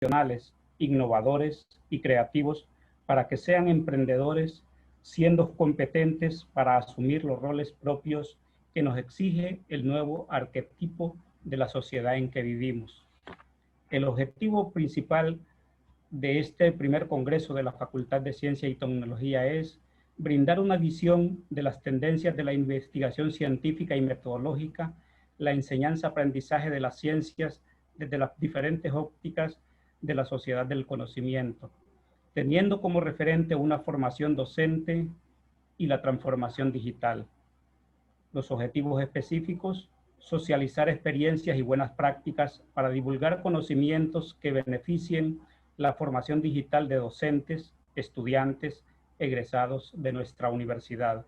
profesionales, innovadores y creativos para que sean emprendedores, siendo competentes para asumir los roles propios que nos exige el nuevo arquetipo de la sociedad en que vivimos. El objetivo principal de este primer congreso de la Facultad de Ciencia y Tecnología es brindar una visión de las tendencias de la investigación científica y metodológica, la enseñanza-aprendizaje de las ciencias desde las diferentes ópticas de la sociedad del conocimiento, teniendo como referente una formación docente y la transformación digital. Los objetivos específicos: socializar experiencias y buenas prácticas para divulgar conocimientos que beneficien la formación digital de docentes, estudiantes, egresados de nuestra universidad.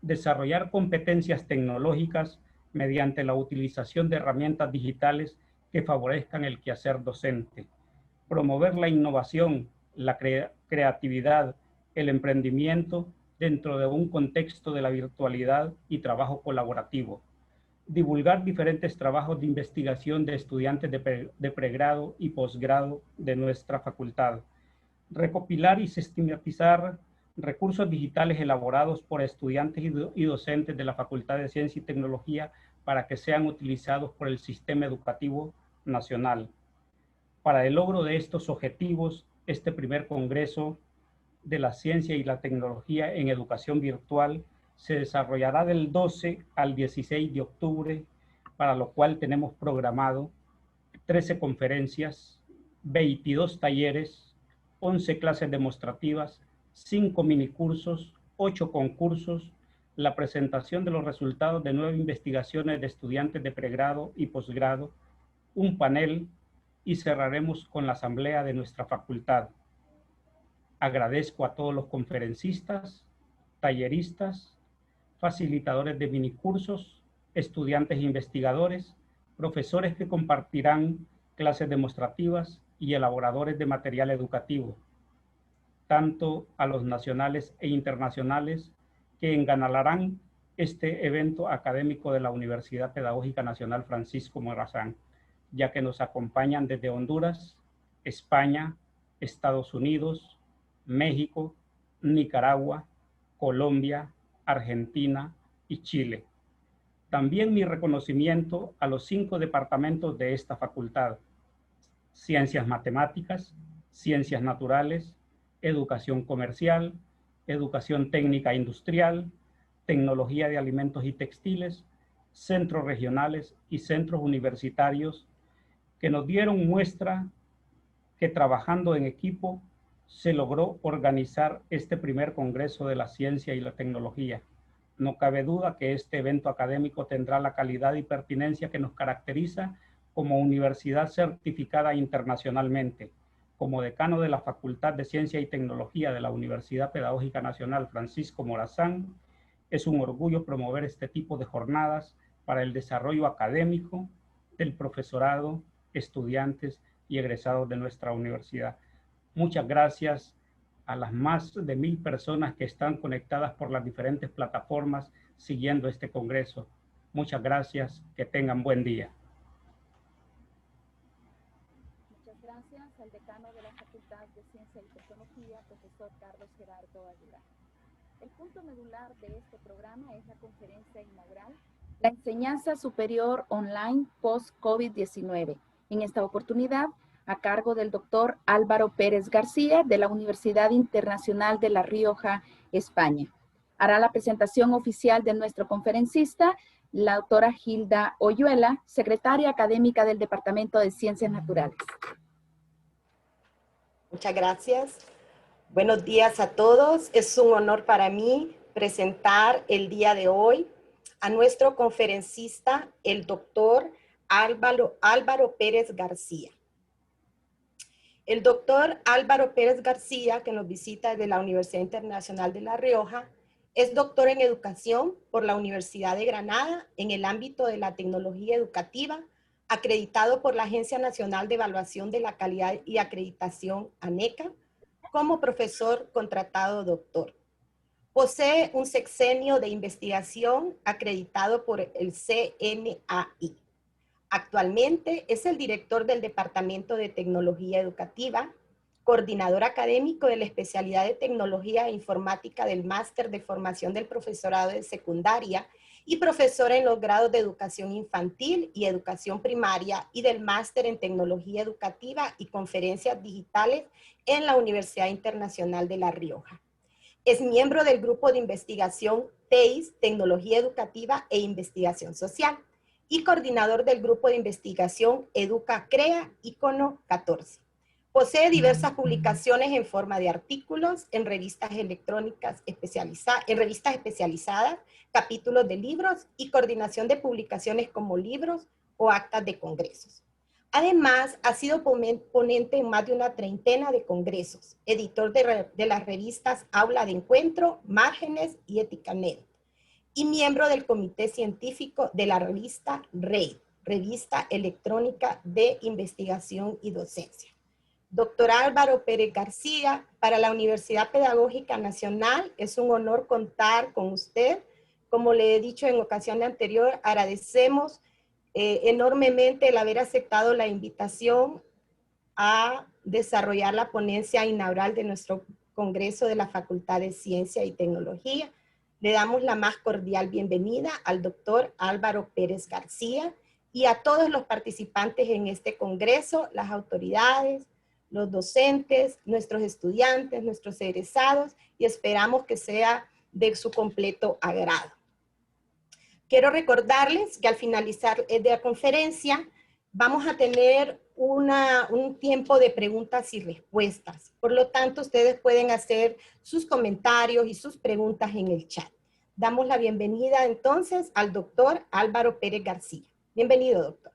Desarrollar competencias tecnológicas mediante la utilización de herramientas digitales que favorezcan el quehacer docente. Promover la innovación, la creatividad, el emprendimiento dentro de un contexto de la virtualidad y trabajo colaborativo. Divulgar diferentes trabajos de investigación de estudiantes de pregrado y posgrado de nuestra facultad. Recopilar y sistematizar recursos digitales elaborados por estudiantes y docentes de la Facultad de Ciencia y Tecnología para que sean utilizados por el sistema educativo nacional. Para el logro de estos objetivos, este primer Congreso de la Ciencia y la Tecnología en Educación Virtual se desarrollará del 12 al 16 de octubre, para lo cual tenemos programado 13 conferencias, 22 talleres, 11 clases demostrativas, 5 minicursos, 8 concursos, la presentación de los resultados de 9 investigaciones de estudiantes de pregrado y posgrado, un panel, y cerraremos con la asamblea de nuestra facultad. Agradezco a todos los conferencistas, talleristas, facilitadores de minicursos, estudiantes e investigadores, profesores que compartirán clases demostrativas y elaboradores de material educativo, tanto a los nacionales e internacionales que engalanarán este evento académico de la Universidad Pedagógica Nacional Francisco Morazán, ya que nos acompañan desde Honduras, España, Estados Unidos, México, Nicaragua, Colombia, Argentina y Chile. También mi reconocimiento a los 5 departamentos de esta facultad: Ciencias Matemáticas, Ciencias Naturales, Educación Comercial, Educación Técnica Industrial, Tecnología de Alimentos y Textiles, centros regionales y centros universitarios, que nos dieron muestra que trabajando en equipo se logró organizar este primer Congreso de la Ciencia y la Tecnología. No cabe duda que este evento académico tendrá la calidad y pertinencia que nos caracteriza como universidad certificada internacionalmente. Como decano de la Facultad de Ciencia y Tecnología de la Universidad Pedagógica Nacional Francisco Morazán, es un orgullo promover este tipo de jornadas para el desarrollo académico del profesorado, estudiantes y egresados de nuestra universidad. Muchas gracias a las más de 1000 personas que están conectadas por las diferentes plataformas siguiendo este congreso. Muchas gracias, que tengan buen día. Muchas gracias al decano de la Facultad de Ciencia y Tecnología, profesor Carlos Gerardo Aguilar. El punto medular de este programa es la conferencia inaugural, la enseñanza superior online post-COVID-19. En esta oportunidad, a cargo del doctor Álvaro Pérez García, de la Universidad Internacional de La Rioja, España. Hará la presentación oficial de nuestro conferencista, la doctora Hilda Oyuela, secretaria académica del Departamento de Ciencias Naturales. Muchas gracias. Buenos días a todos. Es un honor para mí presentar el día de hoy a nuestro conferencista, el doctor Álvaro Pérez García. El doctor Álvaro Pérez García, que nos visita desde la Universidad Internacional de La Rioja, es doctor en educación por la Universidad de Granada en el ámbito de la tecnología educativa, acreditado por la Agencia Nacional de Evaluación de la Calidad y Acreditación, ANECA, como profesor contratado doctor. Posee un sexenio de investigación acreditado por el CNAI. Actualmente es el director del Departamento de Tecnología Educativa, coordinador académico de la especialidad de Tecnología e Informática del Máster de Formación del Profesorado de Secundaria y profesor en los grados de Educación Infantil y Educación Primaria y del Máster en Tecnología Educativa y Conferencias Digitales en la Universidad Internacional de La Rioja. Es miembro del grupo de investigación TEIS, Tecnología Educativa e Investigación Social, y coordinador del grupo de investigación Educa Crea, Icono 14. Posee diversas publicaciones en forma de artículos, en revistas electrónicas especializadas, capítulos de libros y coordinación de publicaciones como libros o actas de congresos. Además, ha sido ponente en más de una treintena de congresos, editor de las revistas Aula de Encuentro, Márgenes y Eticanet, y miembro del comité científico de la revista REID, Revista Electrónica de Investigación y Docencia. Doctor Álvaro Pérez García, para la Universidad Pedagógica Nacional es un honor contar con usted. Como le he dicho en ocasión anterior, agradecemos enormemente el haber aceptado la invitación a desarrollar la ponencia inaugural de nuestro Congreso de la Facultad de Ciencia y Tecnología. Le damos la más cordial bienvenida al doctor Álvaro Pérez García y a todos los participantes en este Congreso, las autoridades, los docentes, nuestros estudiantes, nuestros egresados, y esperamos que sea de su completo agrado. Quiero recordarles que al finalizar de la conferencia vamos a tener un tiempo de preguntas y respuestas. Por lo tanto, ustedes pueden hacer sus comentarios y sus preguntas en el chat. Damos la bienvenida entonces al doctor Álvaro Pérez García. Bienvenido, doctor.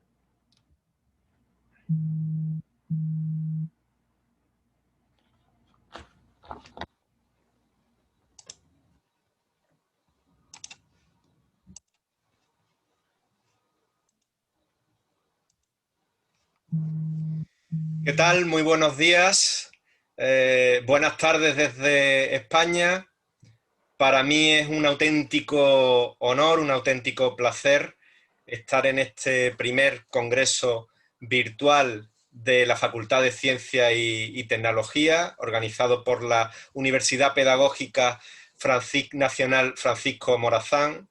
¿Qué tal? Muy buenos días. Buenas tardes desde España. Para mí es un auténtico honor, un auténtico placer estar en este primer congreso virtual de la Facultad de Ciencia y Tecnología, organizado por la Universidad Pedagógica Nacional Francisco Morazán.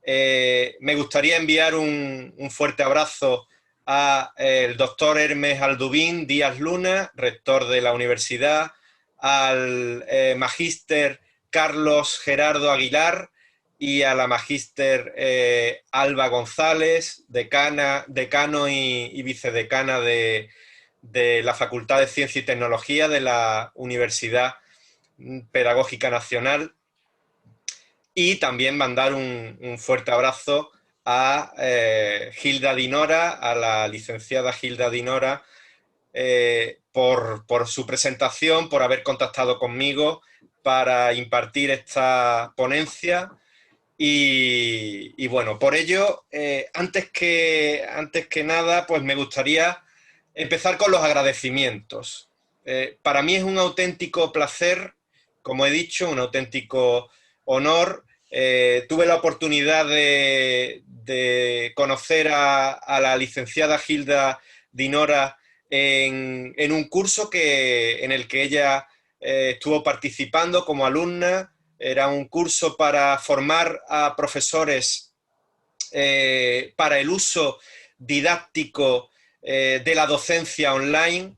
Me gustaría enviar un fuerte abrazo al doctor Hermes Aldubín Díaz Luna, rector de la universidad, al magíster Carlos Gerardo Aguilar y a la magíster Alba González, decano y vicedecana de la Facultad de Ciencia y Tecnología de la Universidad Pedagógica Nacional. Y también mandar un fuerte abrazo a Gilda Dinora, a la licenciada Gilda Dinora, por su presentación, por haber contactado conmigo para impartir esta ponencia. Y bueno, por ello, antes que nada, pues me gustaría empezar con los agradecimientos. Para mí es un auténtico placer, como he dicho, un auténtico honor. Tuve la oportunidad de conocer a la licenciada Gilda Dinora en un curso en el que ella estuvo participando como alumna. Era un curso para formar a profesores para el uso didáctico de la docencia online,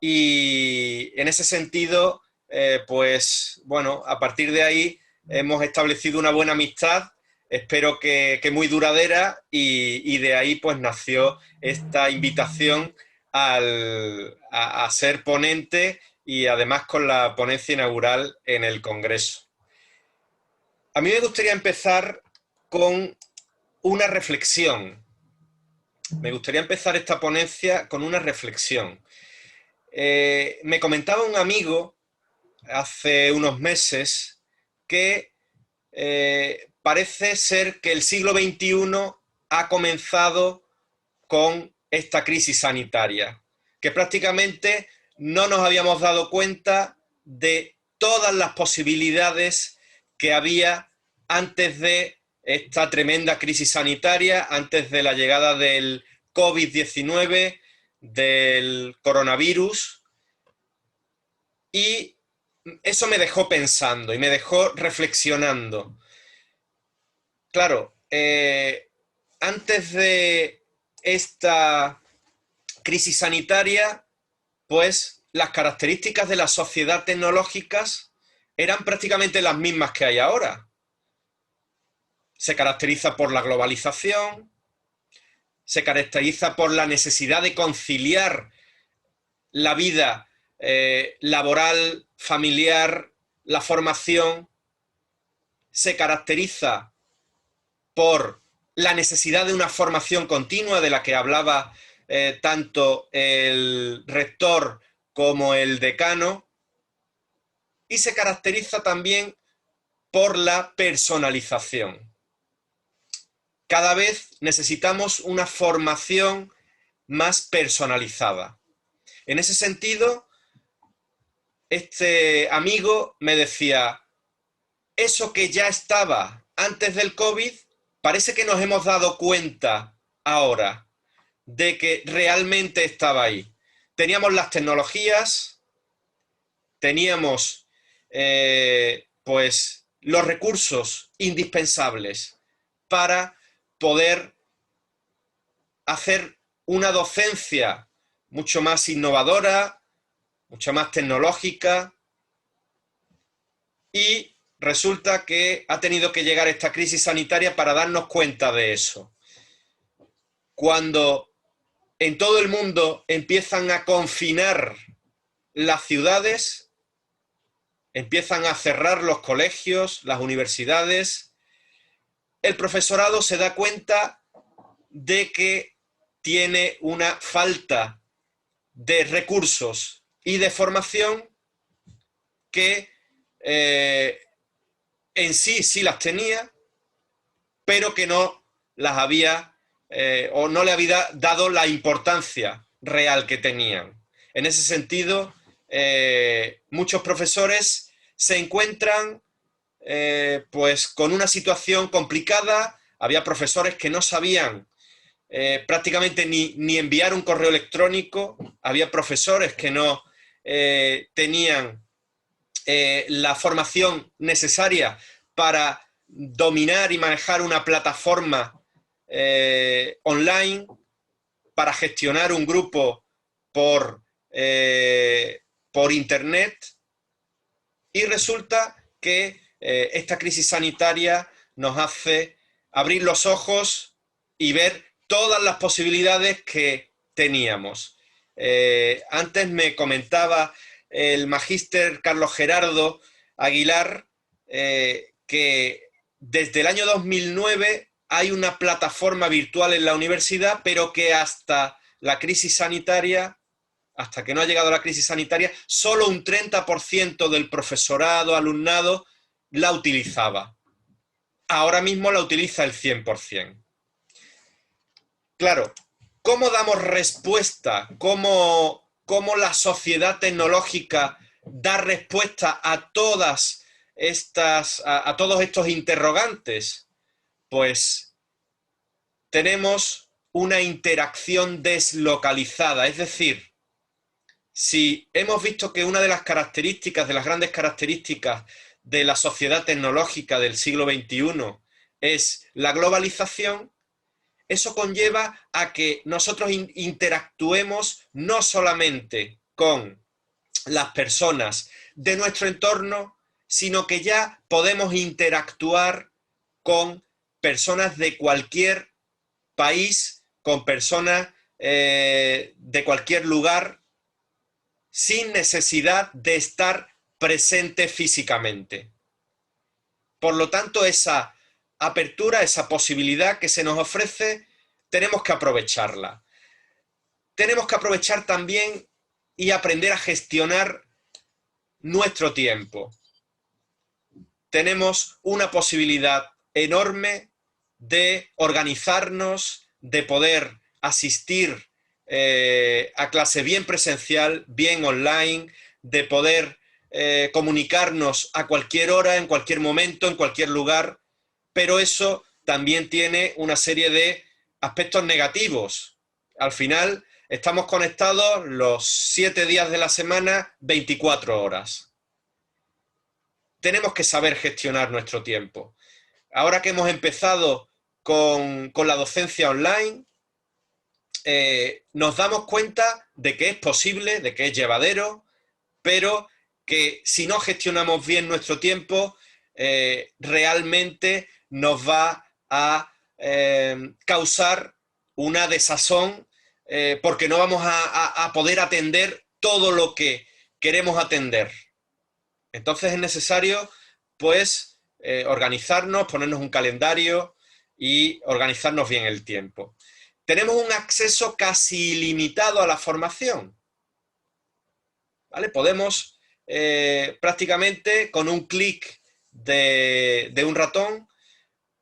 y en ese sentido, pues bueno, a partir de ahí hemos establecido una buena amistad, espero que muy duradera, y de ahí pues nació esta invitación a ser ponente, y además con la ponencia inaugural en el Congreso. A mí me gustaría empezar con una reflexión. Me gustaría empezar esta ponencia con una reflexión. Me comentaba un amigo hace unos meses que parece ser que el siglo XXI ha comenzado con esta crisis sanitaria, que prácticamente no nos habíamos dado cuenta de todas las posibilidades que había antes de esta tremenda crisis sanitaria, antes de la llegada del COVID-19, del coronavirus, y eso me dejó pensando y me dejó reflexionando. Claro, antes de esta crisis sanitaria, pues las características de la sociedad tecnológicas eran prácticamente las mismas que hay ahora. Se caracteriza por la globalización, se caracteriza por la necesidad de conciliar la vida laboral, familiar, la formación, se caracteriza por la necesidad de una formación continua de la que hablaba tanto el rector como el decano, y se caracteriza también por la personalización. Cada vez necesitamos una formación más personalizada. En ese sentido, este amigo me decía, eso que ya estaba antes del COVID, parece que nos hemos dado cuenta ahora de que realmente estaba ahí. Teníamos las tecnologías, teníamos pues los recursos indispensables para poder hacer una docencia mucho más innovadora, mucho más tecnológica, y resulta que ha tenido que llegar esta crisis sanitaria para darnos cuenta de eso. Cuando en todo el mundo empiezan a confinar las ciudades, empiezan a cerrar los colegios, las universidades, el profesorado se da cuenta de que tiene una falta de recursos y de formación que en sí las tenía, pero que no las había o no le había dado la importancia real que tenían. En ese sentido, muchos profesores se encuentran pues con una situación complicada. Había profesores que no sabían prácticamente ni enviar un correo electrónico, había profesores que no tenían la formación necesaria para dominar y manejar una plataforma online, para gestionar un grupo por internet, y resulta que esta crisis sanitaria nos hace abrir los ojos y ver todas las posibilidades que teníamos. Antes me comentaba el magíster Carlos Gerardo Aguilar que desde el año 2009 hay una plataforma virtual en la universidad, pero que hasta la crisis sanitaria, hasta que no ha llegado la crisis sanitaria, solo un 30% del profesorado, alumnado, la utilizaba. Ahora mismo la utiliza el 100%. Claro, ¿cómo damos respuesta? ¿Cómo la sociedad tecnológica da respuesta a todas estas, a todos estos interrogantes? Pues tenemos una interacción deslocalizada, es decir, si hemos visto que una de las características, de las grandes características de la sociedad tecnológica del siglo XXI es la globalización, eso conlleva a que nosotros interactuemos no solamente con las personas de nuestro entorno, sino que ya podemos interactuar con personas de cualquier país, con personas de cualquier lugar, sin necesidad de estar presente físicamente. Por lo tanto, esa apertura, esa posibilidad que se nos ofrece, tenemos que aprovecharla. Tenemos que aprovechar también y aprender a gestionar nuestro tiempo. Tenemos una posibilidad enorme de organizarnos, de poder asistir a clase bien presencial, bien online, de poder comunicarnos a cualquier hora, en cualquier momento, en cualquier lugar, pero eso también tiene una serie de aspectos negativos. Al final estamos conectados los 7 días de la semana, 24 horas. Tenemos que saber gestionar nuestro tiempo. Ahora que hemos empezado con la docencia online, nos damos cuenta de que es posible, de que es llevadero, pero que si no gestionamos bien nuestro tiempo, realmente nos va a causar una desazón, porque no vamos a poder atender todo lo que queremos atender. Entonces es necesario, pues, organizarnos, ponernos un calendario y organizarnos bien el tiempo. Tenemos un acceso casi ilimitado a la formación, ¿vale? Podemos prácticamente con un clic de un ratón,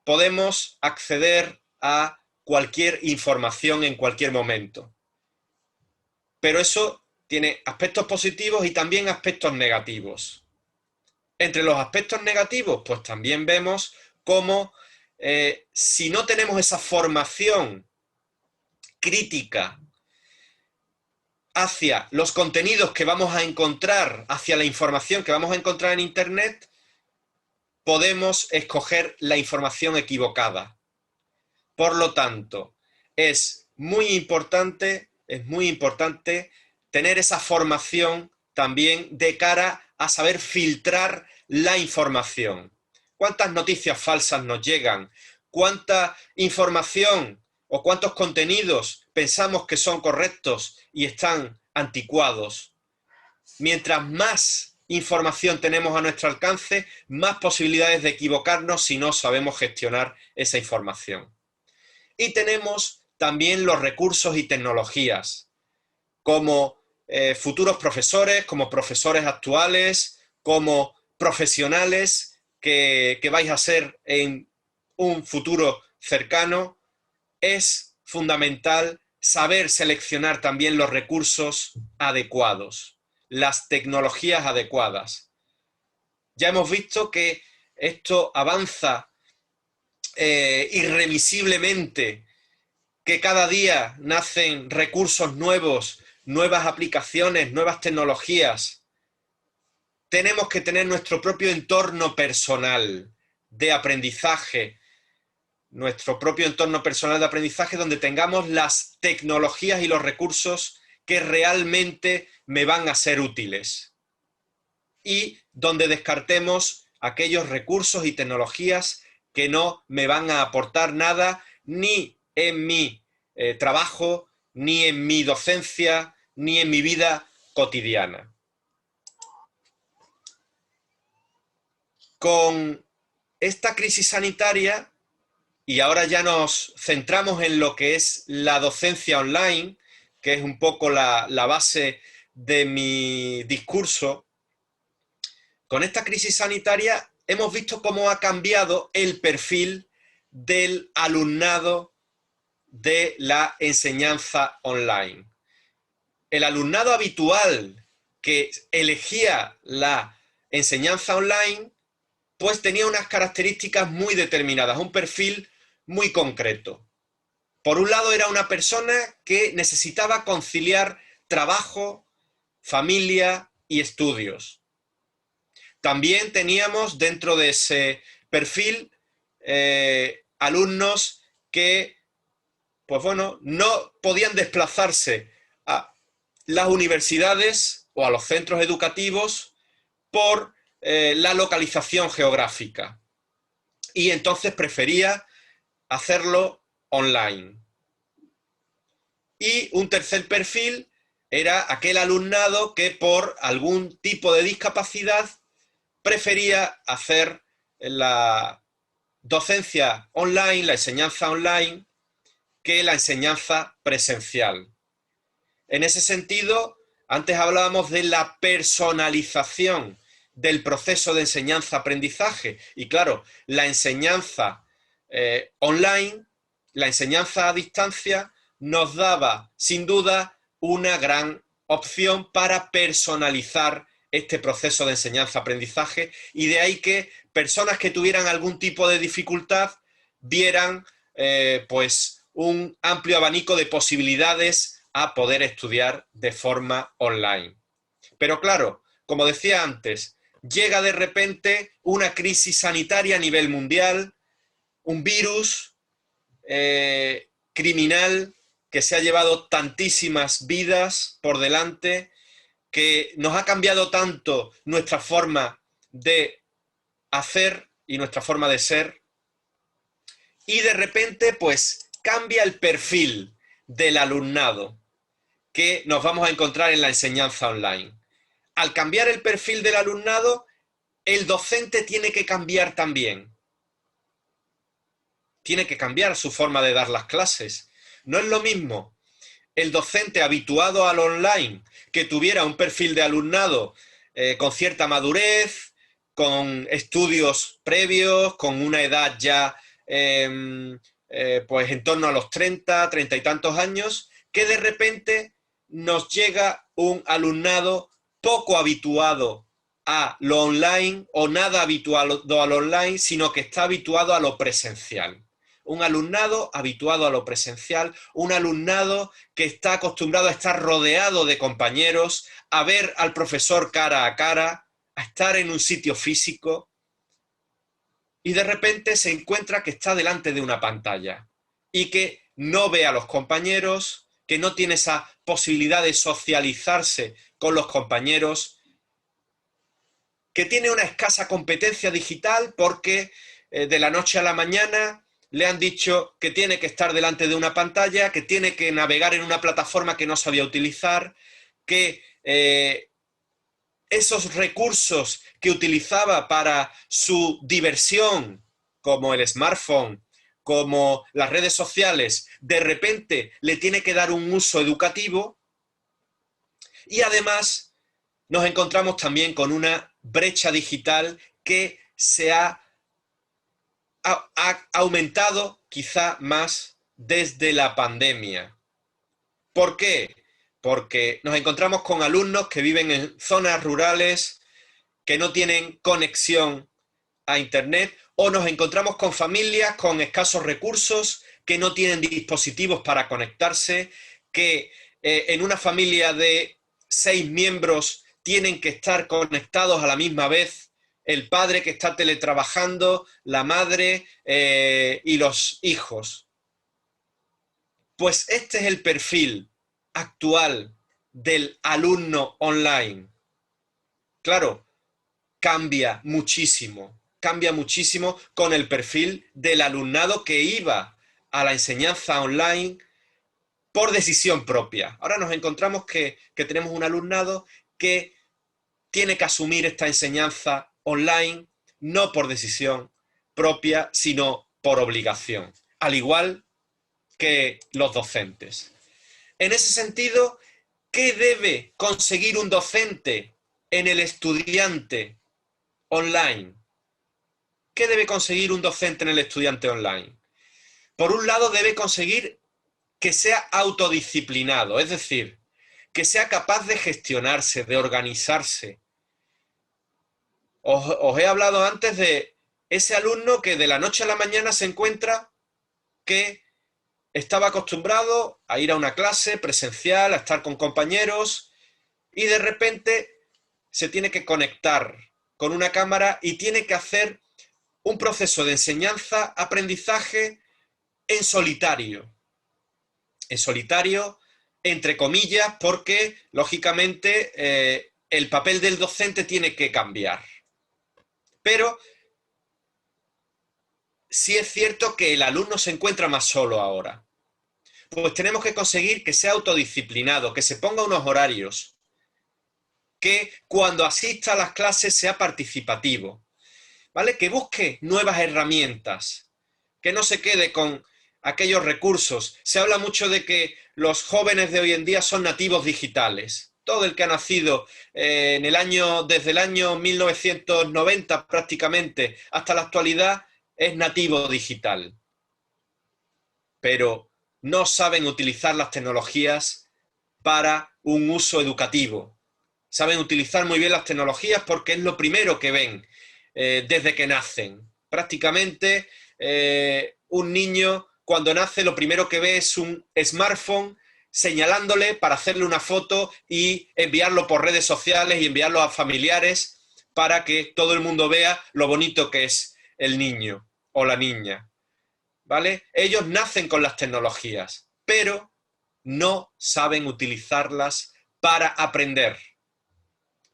podemos acceder a cualquier información en cualquier momento. Pero eso tiene aspectos positivos y también aspectos negativos. Entre los aspectos negativos, pues también vemos cómo si no tenemos esa formación crítica hacia los contenidos que vamos a encontrar, hacia la información que vamos a encontrar en Internet, podemos escoger la información equivocada. Por lo tanto, es muy importante tener esa formación también de cara a saber filtrar la información. ¿Cuántas noticias falsas nos llegan? ¿Cuánta información o cuántos contenidos pensamos que son correctos y están anticuados? Mientras más información tenemos a nuestro alcance, más posibilidades de equivocarnos si no sabemos gestionar esa información. Y tenemos también los recursos y tecnologías, como futuros profesores, como profesores actuales, como profesionales que vais a ser en un futuro cercano. Es fundamental saber seleccionar también los recursos adecuados, las tecnologías adecuadas. Ya hemos visto que esto avanza irremisiblemente, que cada día nacen recursos nuevos, nuevas aplicaciones, nuevas tecnologías. Tenemos que tener nuestro propio entorno personal de aprendizaje, donde tengamos las tecnologías y los recursos que realmente me van a ser útiles. Y donde descartemos aquellos recursos y tecnologías que no me van a aportar nada, ni en mi trabajo, ni en mi docencia, ni en mi vida cotidiana. Con esta crisis sanitaria, y ahora ya nos centramos en lo que es la docencia online, que es un poco la base de mi discurso, con esta crisis sanitaria hemos visto cómo ha cambiado el perfil del alumnado de la enseñanza online. El alumnado habitual que elegía la enseñanza online, pues tenía unas características muy determinadas, un perfil muy concreto. Por un lado, era una persona que necesitaba conciliar trabajo, familia y estudios. También teníamos dentro de ese perfil alumnos que, pues bueno, no podían desplazarse a las universidades o a los centros educativos por la localización geográfica. Y entonces prefería hacerlo online. Y un tercer perfil era aquel alumnado que por algún tipo de discapacidad prefería hacer la docencia online, la enseñanza online, que la enseñanza presencial. En ese sentido, antes hablábamos de la personalización del proceso de enseñanza-aprendizaje. Y claro, la enseñanza online, la enseñanza a distancia, nos daba, sin duda, una gran opción para personalizar este proceso de enseñanza-aprendizaje, y de ahí que personas que tuvieran algún tipo de dificultad vieran pues un amplio abanico de posibilidades a poder estudiar de forma online. Pero claro, como decía antes, llega de repente una crisis sanitaria a nivel mundial, un virus criminal que se ha llevado tantísimas vidas por delante, que nos ha cambiado tanto nuestra forma de hacer y nuestra forma de ser, y de repente pues cambia el perfil del alumnado que nos vamos a encontrar en la enseñanza online. Al cambiar el perfil del alumnado, el docente tiene que cambiar también. Tiene que cambiar su forma de dar las clases. No es lo mismo el docente habituado al online, que tuviera un perfil de alumnado con cierta madurez, con estudios previos, con una edad ya pues en torno a los 30, 30 y tantos años, que de repente nos llega un alumnado poco habituado a lo online o nada habituado a lo online, sino que está habituado a lo presencial. Un alumnado habituado a lo presencial, un alumnado que está acostumbrado a estar rodeado de compañeros, a ver al profesor cara a cara, a estar en un sitio físico, y de repente se encuentra que está delante de una pantalla y que no ve a los compañeros, que no tiene esa posibilidad de socializarse con los compañeros, que tiene una escasa competencia digital porque de la noche a la mañana le han dicho que tiene que estar delante de una pantalla, que tiene que navegar en una plataforma que no sabía utilizar, que esos recursos que utilizaba para su diversión, como el smartphone, como las redes sociales, de repente le tiene que dar un uso educativo. Y además nos encontramos también con una brecha digital que se ha aumentado quizá más desde la pandemia. ¿Por qué? Porque nos encontramos con alumnos que viven en zonas rurales, que no tienen conexión a Internet, o nos encontramos con familias con escasos recursos, que no tienen dispositivos para conectarse, que en una familia de 6 miembros tienen que estar conectados a la misma vez, el padre que está teletrabajando, la madre y los hijos. Pues este es el perfil actual del alumno online. Claro, cambia muchísimo con el perfil del alumnado que iba a la enseñanza online por decisión propia. Ahora nos encontramos que tenemos un alumnado que tiene que asumir esta enseñanza online no por decisión propia, sino por obligación, al igual que los docentes. En ese sentido, ¿qué debe conseguir un docente en el estudiante online? ¿Qué debe conseguir un docente en el estudiante online? Por un lado, debe conseguir que sea autodisciplinado, es decir, que sea capaz de gestionarse, de organizarse. Os he hablado antes de ese alumno que de la noche a la mañana se encuentra que estaba acostumbrado a ir a una clase presencial, a estar con compañeros, y de repente se tiene que conectar con una cámara y tiene que hacer un proceso de enseñanza-aprendizaje en solitario. En solitario, entre comillas, porque, lógicamente, el papel del docente tiene que cambiar. Pero sí es cierto que el alumno se encuentra más solo ahora. Pues tenemos que conseguir que sea autodisciplinado, que se ponga unos horarios, que cuando asista a las clases sea participativo, ¿vale? Que busque nuevas herramientas, que no se quede con aquellos recursos. Se habla mucho de que los jóvenes de hoy en día son nativos digitales. Todo el que ha nacido desde el año 1990 prácticamente hasta la actualidad es nativo digital. Pero no saben utilizar las tecnologías para un uso educativo. Saben utilizar muy bien las tecnologías porque es lo primero que ven desde que nacen. Prácticamente un niño cuando nace lo primero que ve es un smartphone señalándole para hacerle una foto y enviarlo por redes sociales y enviarlo a familiares para que todo el mundo vea lo bonito que es el niño o la niña, ¿vale? Ellos nacen con las tecnologías, pero no saben utilizarlas para aprender.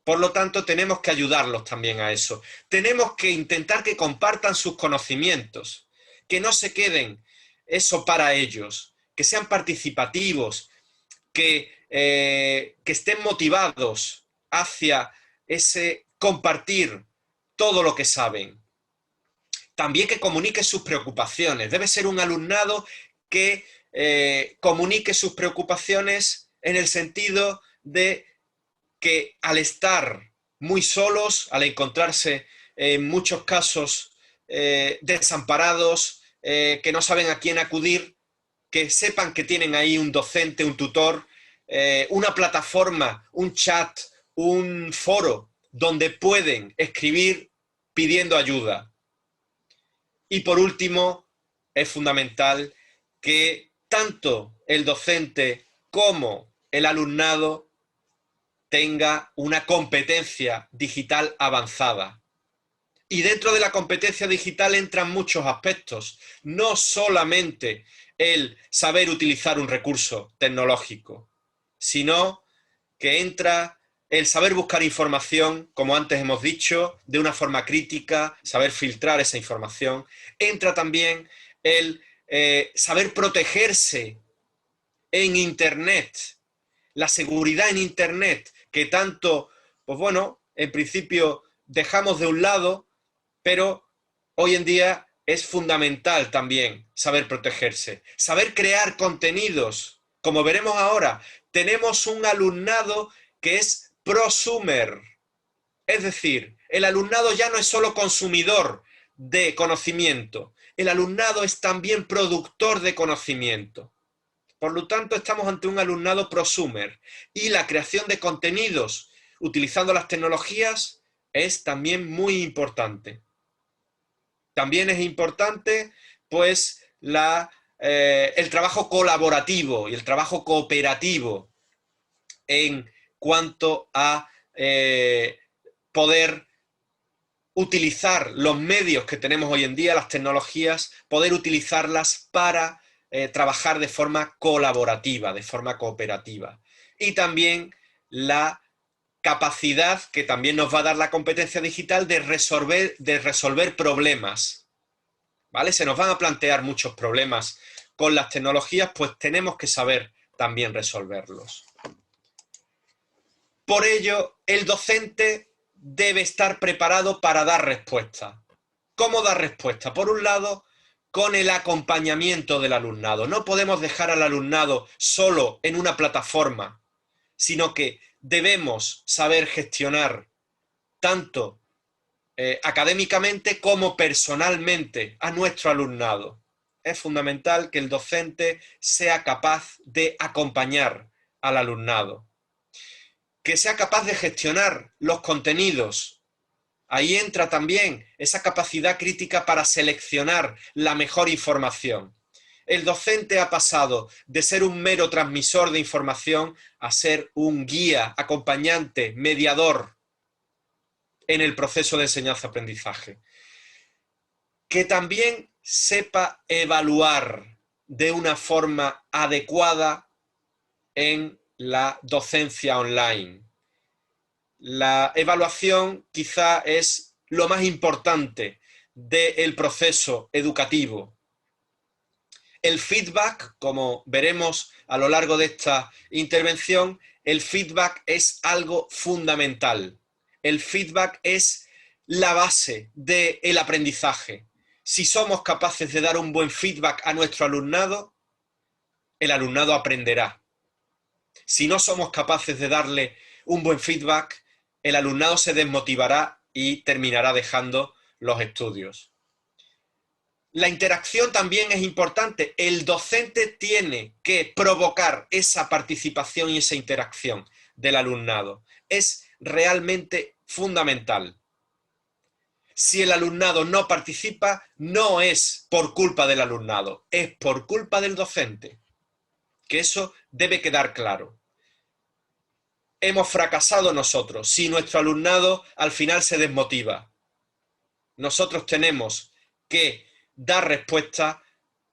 Por lo tanto, tenemos que ayudarlos también a eso. Tenemos que intentar que compartan sus conocimientos, que no se queden eso para ellos, que sean participativos, que estén motivados hacia ese compartir todo lo que saben. También que comunique sus preocupaciones. Debe ser un alumnado que comunique sus preocupaciones en el sentido de que al estar muy solos, al encontrarse en muchos casos desamparados, que no saben a quién acudir, que sepan que tienen ahí un docente, un tutor, una plataforma, un chat, un foro donde pueden escribir pidiendo ayuda. Y por último, es fundamental que tanto el docente como el alumnado tenga una competencia digital avanzada. Y dentro de la competencia digital entran muchos aspectos, no solamente el saber utilizar un recurso tecnológico, sino que entra el saber buscar información, como antes hemos dicho, de una forma crítica, saber filtrar esa información. Entra también el saber protegerse en Internet, la seguridad en Internet, que tanto, pues bueno, en principio dejamos de un lado, pero hoy en día es fundamental también saber protegerse, saber crear contenidos. Como veremos ahora, tenemos un alumnado que es prosumer, es decir, el alumnado ya no es solo consumidor de conocimiento, el alumnado es también productor de conocimiento. Por lo tanto, estamos ante un alumnado prosumer y la creación de contenidos utilizando las tecnologías es también muy importante. También es importante, pues, el trabajo colaborativo y el trabajo cooperativo en cuanto a poder utilizar los medios que tenemos hoy en día, las tecnologías, poder utilizarlas para trabajar de forma colaborativa, de forma cooperativa. Y también la capacidad que también nos va a dar la competencia digital de resolver problemas, ¿vale? Se nos van a plantear muchos problemas con las tecnologías, pues tenemos que saber también resolverlos. Por ello, el docente debe estar preparado para dar respuesta. ¿Cómo dar respuesta? Por un lado, con el acompañamiento del alumnado. No podemos dejar al alumnado solo en una plataforma, sino que debemos saber gestionar tanto académicamente como personalmente a nuestro alumnado. Es fundamental que el docente sea capaz de acompañar al alumnado, que sea capaz de gestionar los contenidos. Ahí entra también esa capacidad crítica para seleccionar la mejor información. El docente ha pasado de ser un mero transmisor de información a ser un guía, acompañante, mediador en el proceso de enseñanza-aprendizaje. Que también sepa evaluar de una forma adecuada en la docencia online. La evaluación quizá es lo más importante del proceso educativo. El feedback, como veremos a lo largo de esta intervención, el feedback es algo fundamental. El feedback es la base del aprendizaje. Si somos capaces de dar un buen feedback a nuestro alumnado, el alumnado aprenderá. Si no somos capaces de darle un buen feedback, el alumnado se desmotivará y terminará dejando los estudios. La interacción también es importante. El docente tiene que provocar esa participación y esa interacción del alumnado. Es realmente fundamental. si el alumnado no participa, no es por culpa del alumnado, es por culpa del docente. Que eso debe quedar claro. Hemos fracasado nosotros si nuestro alumnado al final se desmotiva. Nosotros tenemos que dar respuesta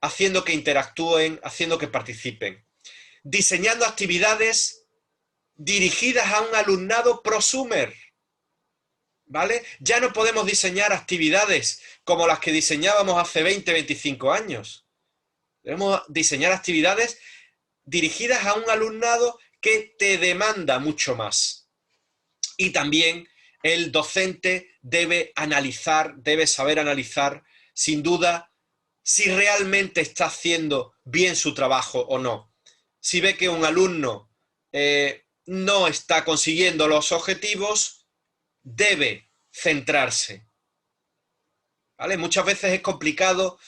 haciendo que interactúen, haciendo que participen. Diseñando actividades dirigidas a un alumnado prosumer, ¿vale? Ya no podemos diseñar actividades como las que diseñábamos hace 20, 25 años. Debemos diseñar actividades dirigidas a un alumnado que te demanda mucho más. Y también el docente debe analizar, debe saber analizar, sin duda, si realmente está haciendo bien su trabajo o no. Si ve que un alumno no está consiguiendo los objetivos, debe centrarse, ¿vale? Muchas veces es complicado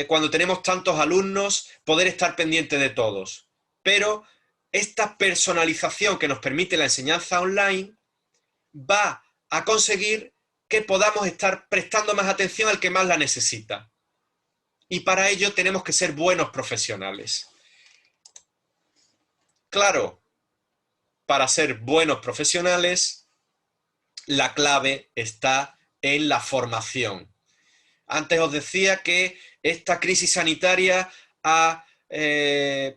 cuando tenemos tantos alumnos poder estar pendiente de todos, pero esta personalización que nos permite la enseñanza online va a conseguir que podamos estar prestando más atención al que más la necesita. Y para ello tenemos que ser buenos profesionales. Claro, para ser buenos profesionales, la clave está en la formación. Antes os decía que esta crisis sanitaria ha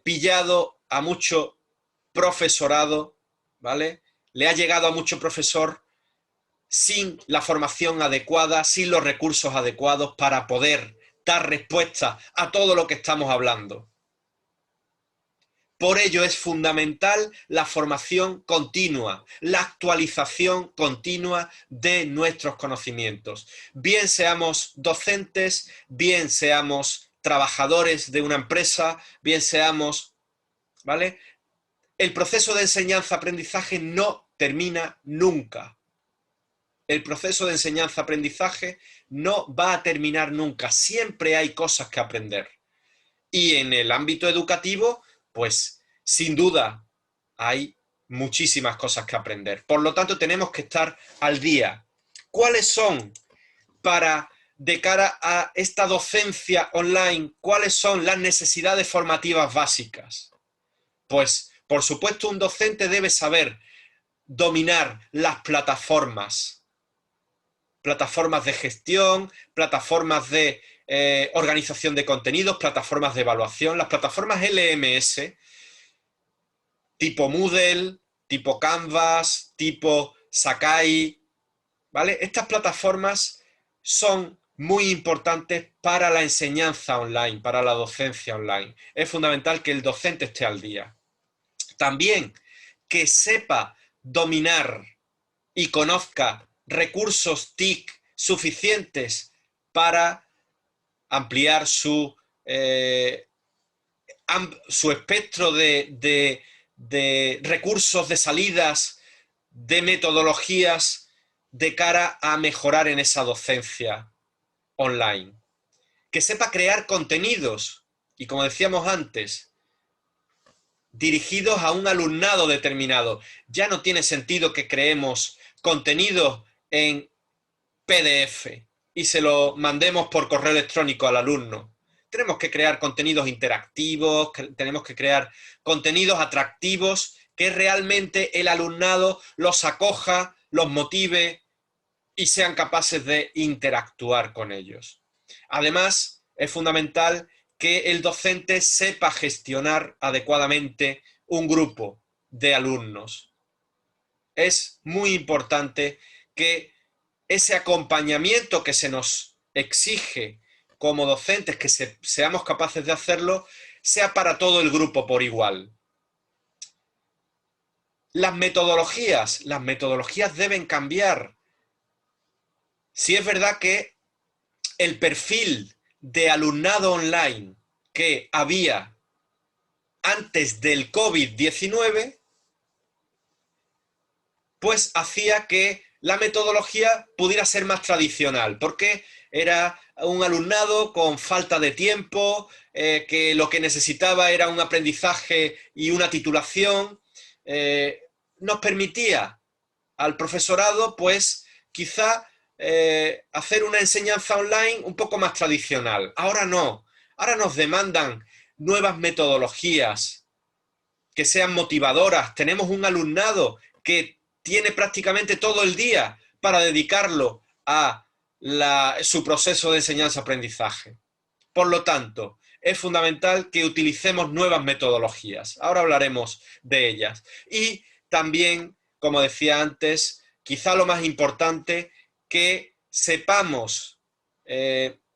pillado a mucho profesorado, ¿vale? Le ha llegado a mucho profesor sin la formación adecuada, sin los recursos adecuados para poder dar respuesta a todo lo que estamos hablando. Por ello es fundamental la formación continua, la actualización continua de nuestros conocimientos. Bien seamos docentes, bien seamos trabajadores de una empresa, bien seamos, ¿vale? El proceso de enseñanza-aprendizaje no termina nunca. El proceso de enseñanza-aprendizaje no va a terminar nunca. Siempre hay cosas que aprender. Y en el ámbito educativo, pues sin duda hay muchísimas cosas que aprender. Por lo tanto, tenemos que estar al día. ¿Cuáles son, de cara a esta docencia online, cuáles son las necesidades formativas básicas? Pues, por supuesto, un docente debe saber dominar las plataformas de gestión, plataformas de organización de contenidos, plataformas de evaluación, las plataformas LMS, tipo Moodle, tipo Canvas, tipo Sakai, ¿vale? Estas plataformas son muy importantes para la enseñanza online, para la docencia online. Es fundamental que el docente esté al día. También que sepa dominar y conozca recursos TIC suficientes para ampliar su espectro de recursos, de salidas, de metodologías de cara a mejorar en esa docencia online. Que sepa crear contenidos y, como decíamos antes, dirigidos a un alumnado determinado. Ya no tiene sentido que creemos contenidos en PDF y se lo mandemos por correo electrónico al alumno. Tenemos que crear contenidos interactivos, tenemos que crear contenidos atractivos, que realmente el alumnado los acoja, los motive y sean capaces de interactuar con ellos. Además, es fundamental que el docente sepa gestionar adecuadamente un grupo de alumnos. Es muy importante que ese acompañamiento que se nos exige como docentes, que seamos capaces de hacerlo, sea para todo el grupo por igual. Las metodologías deben cambiar. Si es verdad que el perfil de alumnado online que había antes del COVID-19, pues hacía que la metodología pudiera ser más tradicional, porque era un alumnado con falta de tiempo, que lo que necesitaba era un aprendizaje y una titulación. Nos permitía al profesorado, pues, quizá hacer una enseñanza online un poco más tradicional. Ahora no, ahora nos demandan nuevas metodologías que sean motivadoras. Tenemos un alumnado que tiene prácticamente todo el día para dedicarlo a su proceso de enseñanza-aprendizaje. Por lo tanto, es fundamental que utilicemos nuevas metodologías. Ahora hablaremos de ellas. Y también, como decía antes, quizá lo más importante, que sepamos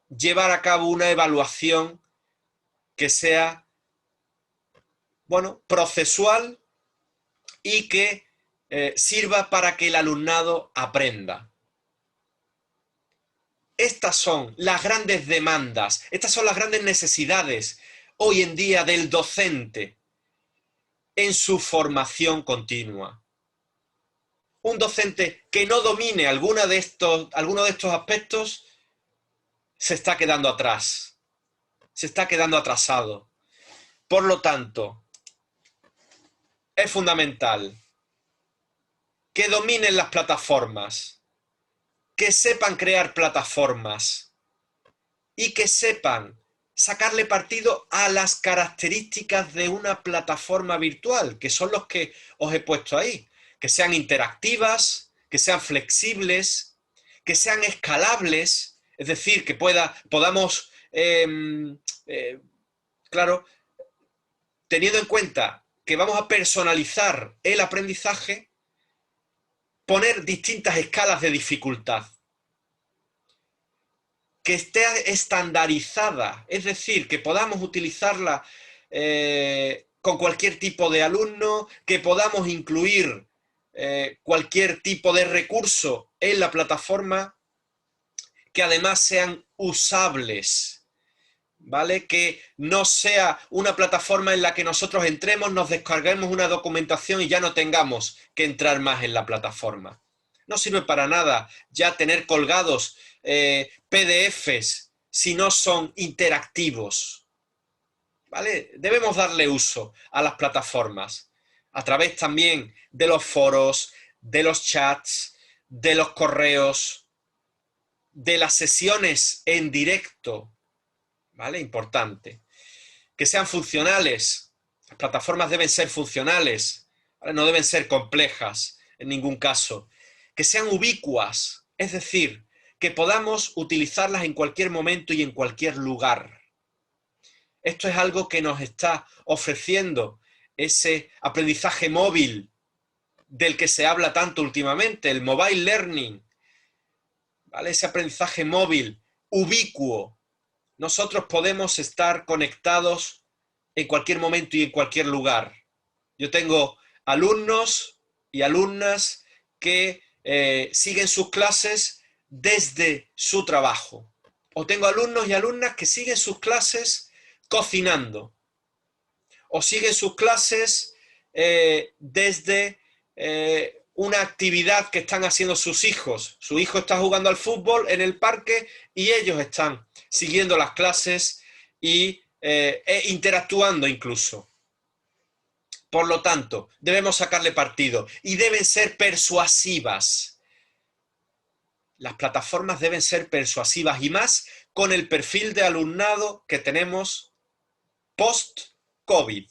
llevar a cabo una evaluación que sea, bueno, procesual y que sirva para que el alumnado aprenda. Estas son las grandes demandas, estas son las grandes necesidades hoy en día del docente en su formación continua. Un docente que no domine alguno de estos aspectos se está quedando atrás, se está quedando atrasado. Por lo tanto, es fundamental que dominen las plataformas, que sepan crear plataformas y que sepan sacarle partido a las características de una plataforma virtual, que son los que os he puesto ahí. Que sean interactivas, que sean flexibles, que sean escalables, es decir, que podamos, claro, teniendo en cuenta que vamos a personalizar el aprendizaje, poner distintas escalas de dificultad. Que esté estandarizada, es decir, que podamos utilizarla con cualquier tipo de alumno, que podamos incluir cualquier tipo de recurso en la plataforma, que además sean usables, ¿vale? Que no sea una plataforma en la que nosotros entremos, nos descarguemos una documentación y ya no tengamos que entrar más en la plataforma. No sirve para nada ya tener colgados PDFs si no son interactivos, ¿vale? Debemos darle uso a las plataformas a través también de los foros, de los chats, de los correos, de las sesiones en directo, ¿vale? Importante. Que sean funcionales. Las plataformas deben ser funcionales, ¿vale? No deben ser complejas en ningún caso. Que sean ubicuas, es decir, que podamos utilizarlas en cualquier momento y en cualquier lugar. Esto es algo que nos está ofreciendo ese aprendizaje móvil del que se habla tanto últimamente, el mobile learning, ¿vale? Ese aprendizaje móvil, ubicuo. Nosotros podemos estar conectados en cualquier momento y en cualquier lugar. Yo tengo alumnos y alumnas que siguen sus clases desde su trabajo. O tengo alumnos y alumnas que siguen sus clases cocinando. O siguen sus clases desde una actividad que están haciendo sus hijos. Su hijo está jugando al fútbol en el parque y ellos están siguiendo las clases e interactuando incluso. Por lo tanto, debemos sacarle partido y deben ser persuasivas. Las plataformas deben ser persuasivas y más con el perfil de alumnado que tenemos post-COVID.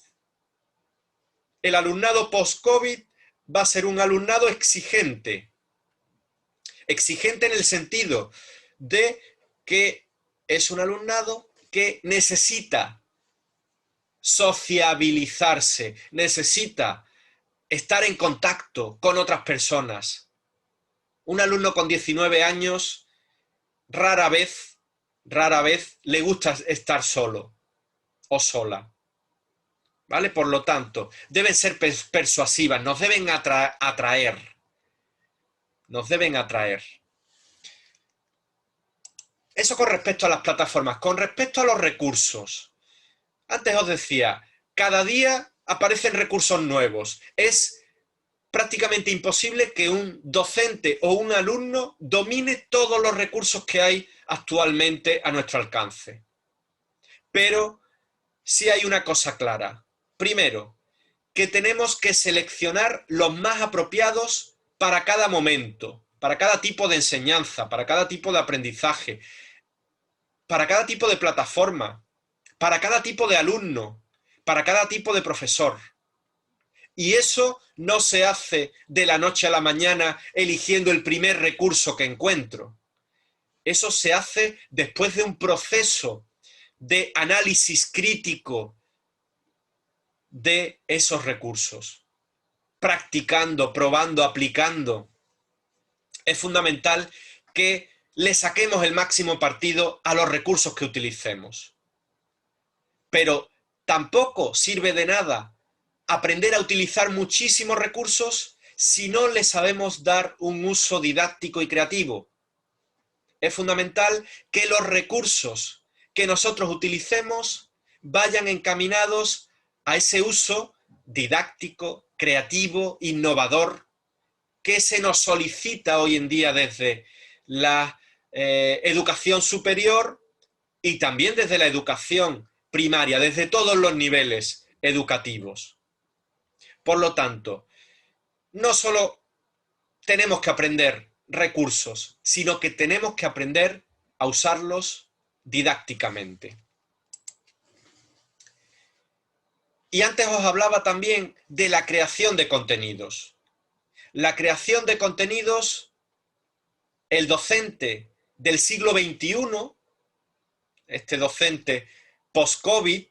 El alumnado post-COVID va a ser un alumnado exigente. Exigente en el sentido de que es un alumnado que necesita sociabilizarse, necesita estar en contacto con otras personas. Un alumno con 19 años rara vez le gusta estar solo o sola. ¿Vale? Por lo tanto, deben ser persuasivas, nos deben atraer. Nos deben atraer. Eso con respecto a las plataformas. Con respecto a los recursos. Antes os decía, cada día aparecen recursos nuevos. Es prácticamente imposible que un docente o un alumno domine todos los recursos que hay actualmente a nuestro alcance. Pero sí hay una cosa clara. Primero, que tenemos que seleccionar los más apropiados para cada momento, para cada tipo de enseñanza, para cada tipo de aprendizaje, para cada tipo de plataforma, para cada tipo de alumno, para cada tipo de profesor. Y eso no se hace de la noche a la mañana eligiendo el primer recurso que encuentro. Eso se hace después de un proceso de análisis crítico de esos recursos. Practicando, probando, aplicando. Es fundamental que le saquemos el máximo partido a los recursos que utilicemos. Pero tampoco sirve de nada aprender a utilizar muchísimos recursos si no le sabemos dar un uso didáctico y creativo. Es fundamental que los recursos que nosotros utilicemos vayan encaminados a ese uso didáctico, creativo, innovador, que se nos solicita hoy en día desde la educación superior y también desde la educación primaria, desde todos los niveles educativos. Por lo tanto, no solo tenemos que aprender recursos, sino que tenemos que aprender a usarlos didácticamente. Y antes os hablaba también de la creación de contenidos. La creación de contenidos, el docente del siglo XXI, este docente post-COVID,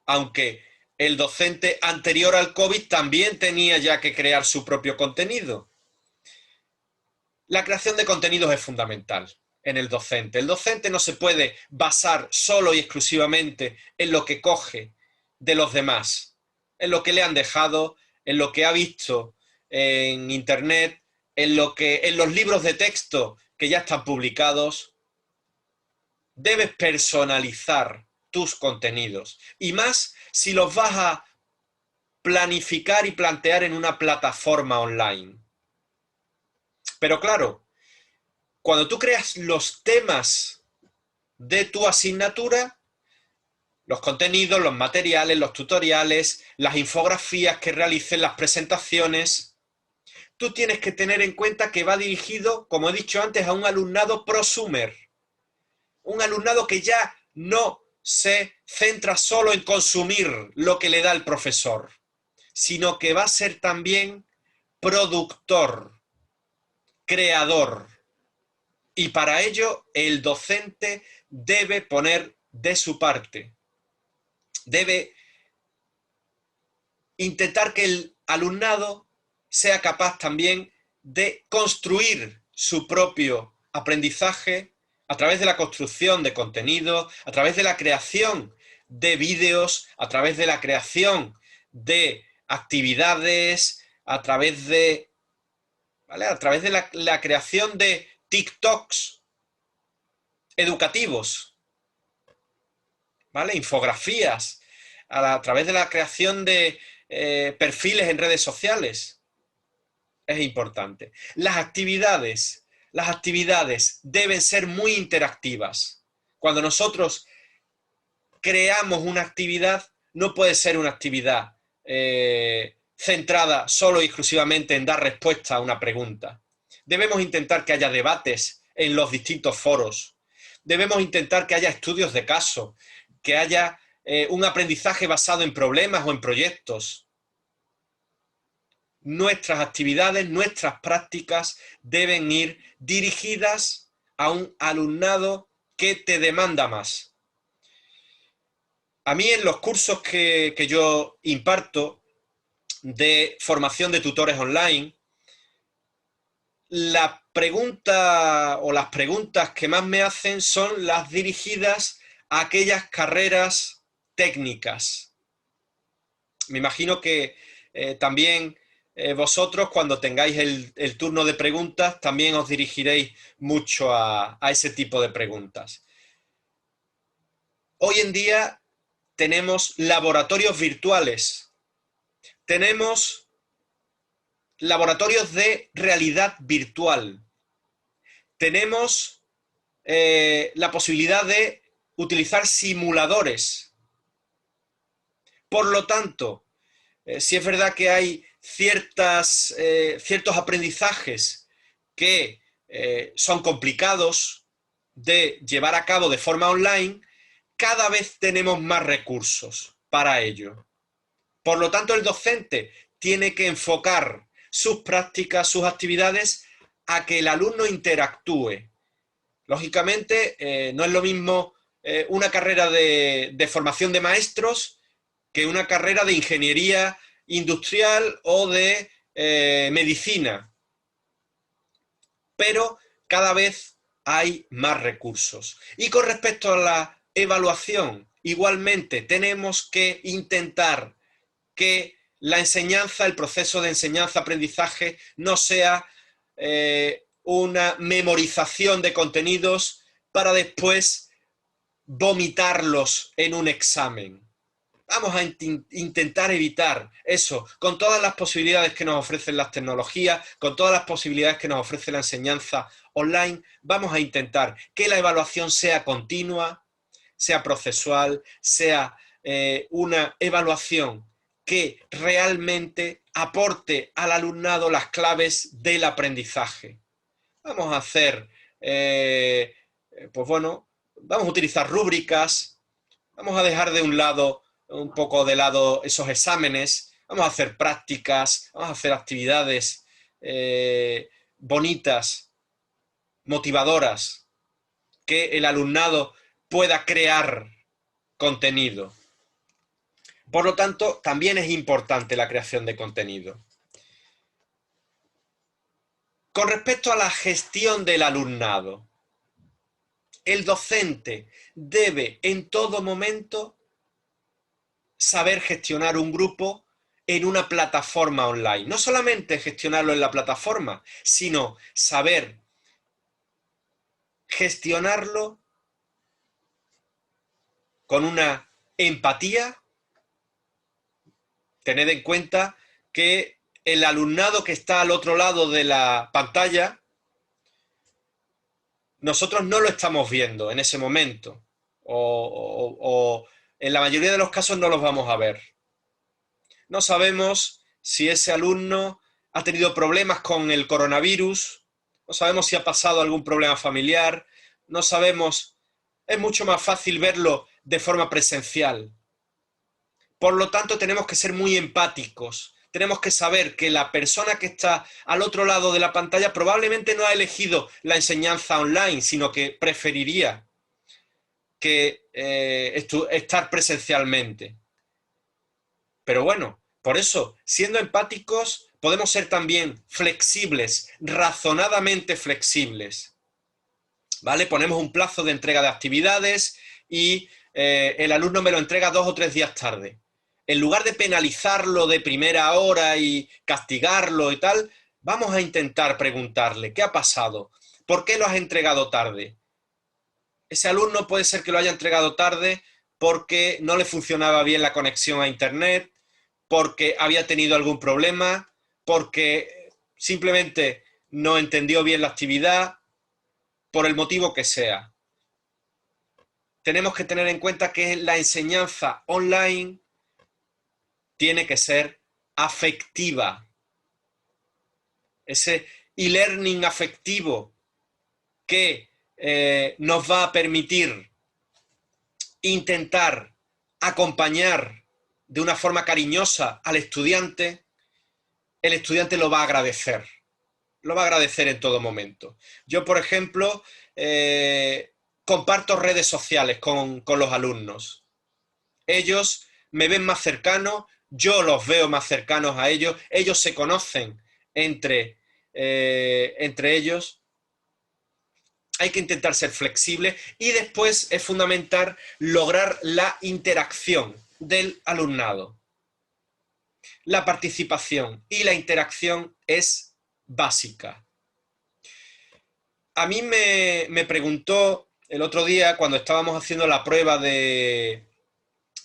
aunque el docente anterior al COVID también tenía ya que crear su propio contenido. La creación de contenidos es fundamental en el docente. El docente no se puede basar solo y exclusivamente en lo que coge de los demás, en lo que le han dejado, en lo que ha visto en internet, en los libros de texto que ya están publicados. Debes personalizar tus contenidos, y más si los vas a planificar y plantear en una plataforma online. Pero claro, cuando tú creas los temas de tu asignatura, los contenidos, los materiales, los tutoriales, las infografías que realicen, las presentaciones, tú tienes que tener en cuenta que va dirigido, como he dicho antes, a un alumnado prosumer. Un alumnado que ya no se centra solo en consumir lo que le da el profesor, sino que va a ser también productor, creador. Y para ello el docente debe poner de su parte. Debe intentar que el alumnado sea capaz también de construir su propio aprendizaje a través de la construcción de contenido, a través de la creación de vídeos, a través de la creación de actividades, a través de la creación de TikToks educativos, ¿vale? Infografías, a través de la creación de perfiles en redes sociales. Es importante. Las actividades deben ser muy interactivas. Cuando nosotros creamos una actividad, no puede ser una actividad centrada solo y exclusivamente en dar respuesta a una pregunta. Debemos intentar que haya debates en los distintos foros. Debemos intentar que haya estudios de caso, que haya un aprendizaje basado en problemas o en proyectos. Nuestras actividades, nuestras prácticas deben ir dirigidas a un alumnado que te demanda más. A mí en los cursos que yo imparto de formación de tutores online, la pregunta o las preguntas que más me hacen son las dirigidas a aquellas carreras técnicas. Me imagino que también vosotros, cuando tengáis el turno de preguntas, también os dirigiréis mucho a ese tipo de preguntas. Hoy en día tenemos laboratorios virtuales, tenemos laboratorios de realidad virtual, tenemos la posibilidad de utilizar simuladores. Por lo tanto, sí es verdad que hay ciertos aprendizajes que son complicados de llevar a cabo de forma online, cada vez tenemos más recursos para ello. Por lo tanto, el docente tiene que enfocar sus prácticas, sus actividades, a que el alumno interactúe. Lógicamente, no es lo mismo una carrera de formación de maestros que una carrera de ingeniería industrial o de medicina. Pero cada vez hay más recursos. Y con respecto a la evaluación, igualmente tenemos que intentar que la enseñanza, el proceso de enseñanza-aprendizaje no sea una memorización de contenidos para después vomitarlos en un examen. Vamos a intentar evitar eso, con todas las posibilidades que nos ofrecen las tecnologías, con todas las posibilidades que nos ofrece la enseñanza online. Vamos a intentar que la evaluación sea continua, sea procesual, sea una evaluación que realmente aporte al alumnado las claves del aprendizaje. Vamos a hacer, pues bueno, vamos a utilizar rúbricas, vamos a dejar de un lado, un poco de lado esos exámenes, vamos a hacer prácticas, vamos a hacer actividades bonitas, motivadoras, que el alumnado pueda crear contenido. Por lo tanto, también es importante la creación de contenido. Con respecto a la gestión del alumnado, el docente debe en todo momento saber gestionar un grupo en una plataforma online. No solamente gestionarlo en la plataforma, sino saber gestionarlo con una empatía. Tened en cuenta que el alumnado que está al otro lado de la pantalla, nosotros no lo estamos viendo en ese momento, o en la mayoría de los casos no los vamos a ver. No sabemos si ese alumno ha tenido problemas con el coronavirus, no sabemos si ha pasado algún problema familiar, no sabemos, es mucho más fácil verlo de forma presencial. Por lo tanto, tenemos que ser muy empáticos. Tenemos que saber que la persona que está al otro lado de la pantalla probablemente no ha elegido la enseñanza online, sino que preferiría que estar presencialmente. Pero bueno, por eso, siendo empáticos, podemos ser también flexibles, razonadamente flexibles. ¿Vale? Ponemos un plazo de entrega de actividades y el alumno me lo entrega 2 o 3 días tarde. En lugar de penalizarlo de primera hora y castigarlo y tal, vamos a intentar preguntarle, ¿qué ha pasado? ¿Por qué lo has entregado tarde? Ese alumno puede ser que lo haya entregado tarde porque no le funcionaba bien la conexión a internet, porque había tenido algún problema, porque simplemente no entendió bien la actividad, por el motivo que sea. Tenemos que tener en cuenta que la enseñanza online tiene que ser afectiva. Ese e-learning afectivo que nos va a permitir intentar acompañar de una forma cariñosa al estudiante, el estudiante lo va a agradecer. Lo va a agradecer en todo momento. Yo, por ejemplo, comparto redes sociales con los alumnos. Ellos me ven más cercano, yo los veo más cercanos a ellos, ellos se conocen entre ellos. Hay que intentar ser flexible y después es fundamental lograr la interacción del alumnado. La participación y la interacción es básica. A mí me preguntó el otro día, cuando estábamos haciendo la prueba de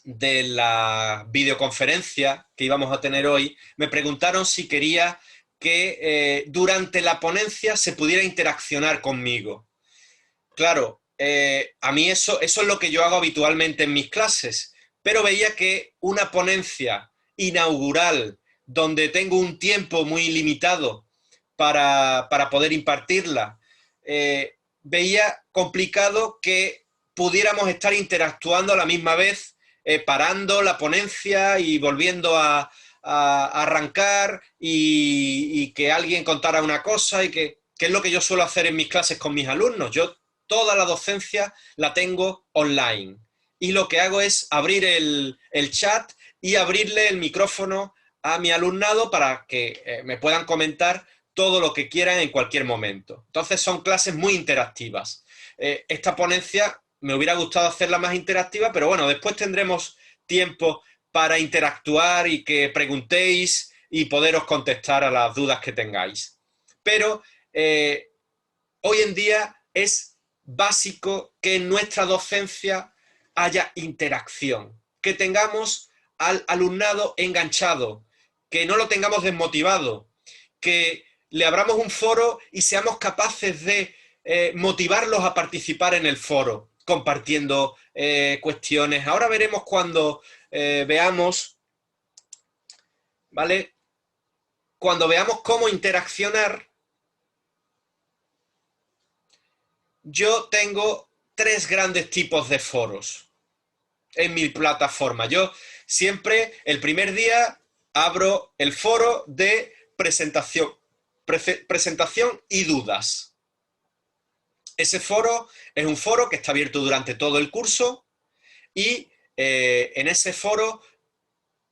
la videoconferencia que íbamos a tener hoy, me preguntaron si quería que durante la ponencia se pudiera interaccionar conmigo. Claro, a mí eso es lo que yo hago habitualmente en mis clases, pero veía que una ponencia inaugural donde tengo un tiempo muy limitado para poder impartirla, veía complicado que pudiéramos estar interactuando a la misma vez, parando la ponencia y volviendo a arrancar y que alguien contara una cosa y que es lo que yo suelo hacer en mis clases con mis alumnos. Yo toda la docencia la tengo online y lo que hago es abrir el chat y abrirle el micrófono a mi alumnado para que me puedan comentar todo lo que quieran en cualquier momento. Entonces son clases muy interactivas. Esta ponencia me hubiera gustado hacerla más interactiva, pero bueno, después tendremos tiempo para interactuar y que preguntéis y poderos contestar a las dudas que tengáis. Pero hoy en día es básico que en nuestra docencia haya interacción, que tengamos al alumnado enganchado, que no lo tengamos desmotivado, que le abramos un foro y seamos capaces de motivarlos a participar en el foro, compartiendo cuestiones. Ahora veremos cuando veamos, ¿vale? Cuando veamos cómo interaccionar, yo tengo 3 grandes tipos de foros en mi plataforma. Yo siempre, el primer día, abro el foro de presentación y dudas. Ese foro es un foro que está abierto durante todo el curso y en ese foro,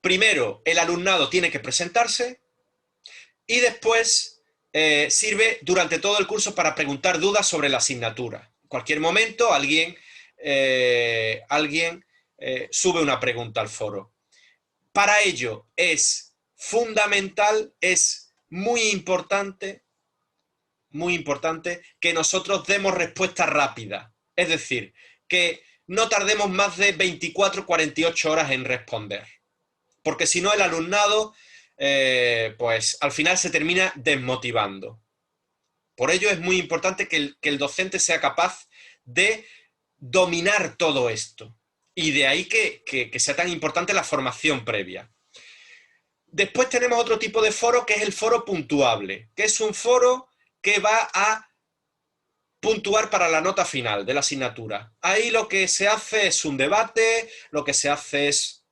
primero, el alumnado tiene que presentarse y después sirve durante todo el curso para preguntar dudas sobre la asignatura. En cualquier momento alguien sube una pregunta al foro. Para ello es fundamental, es muy importante que nosotros demos respuesta rápida. Es decir, que no tardemos más de 24 o 48 horas en responder. Porque si no, el alumnado, pues al final se termina desmotivando. Por ello es muy importante que el docente sea capaz de dominar todo esto. Y de ahí que sea tan importante la formación previa. Después tenemos otro tipo de foro que es el foro puntuable, que es un foro que va a puntuar para la nota final de la asignatura. Ahí lo que se hace es un debate, lo que se hace es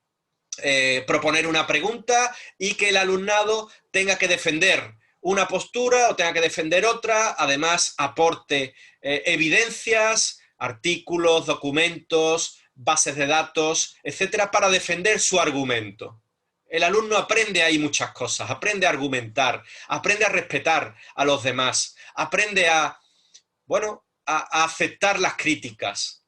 proponer una pregunta y que el alumnado tenga que defender una postura o tenga que defender otra, además aporte evidencias, artículos, documentos, bases de datos, etcétera, para defender su argumento. El alumno aprende ahí muchas cosas, aprende a argumentar, aprende a respetar a los demás, aprende a aceptar las críticas.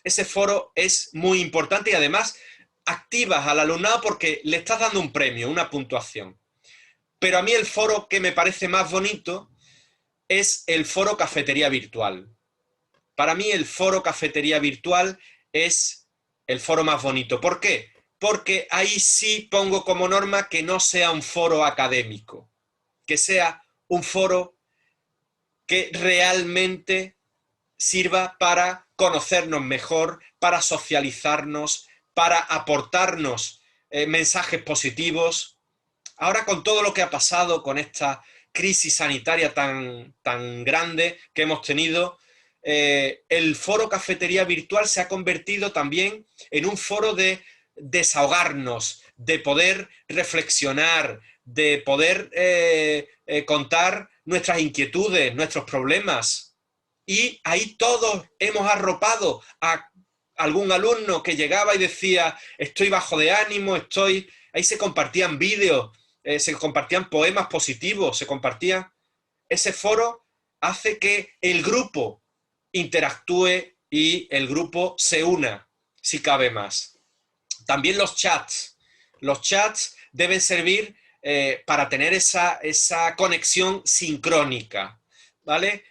Ese foro es muy importante y además activas al alumnado porque le estás dando un premio, una puntuación. Pero a mí el foro que me parece más bonito es el foro cafetería virtual. Para mí el foro cafetería virtual es el foro más bonito. ¿Por qué? Porque ahí sí pongo como norma que no sea un foro académico, que sea un foro que realmente sirva para conocernos mejor, para socializarnos, para aportarnos mensajes positivos. Ahora con todo lo que ha pasado, con esta crisis sanitaria tan grande que hemos tenido, el foro cafetería virtual se ha convertido también en un foro de desahogarnos, de poder reflexionar, de poder contar nuestras inquietudes, nuestros problemas. Y ahí todos hemos arropado a algún alumno que llegaba y decía, estoy bajo de ánimo, ahí se compartían vídeos, se compartían poemas positivos, se compartían. Ese foro hace que el grupo interactúe y el grupo se una, si cabe más. También los chats. Los chats deben servir para tener esa conexión sincrónica, ¿vale?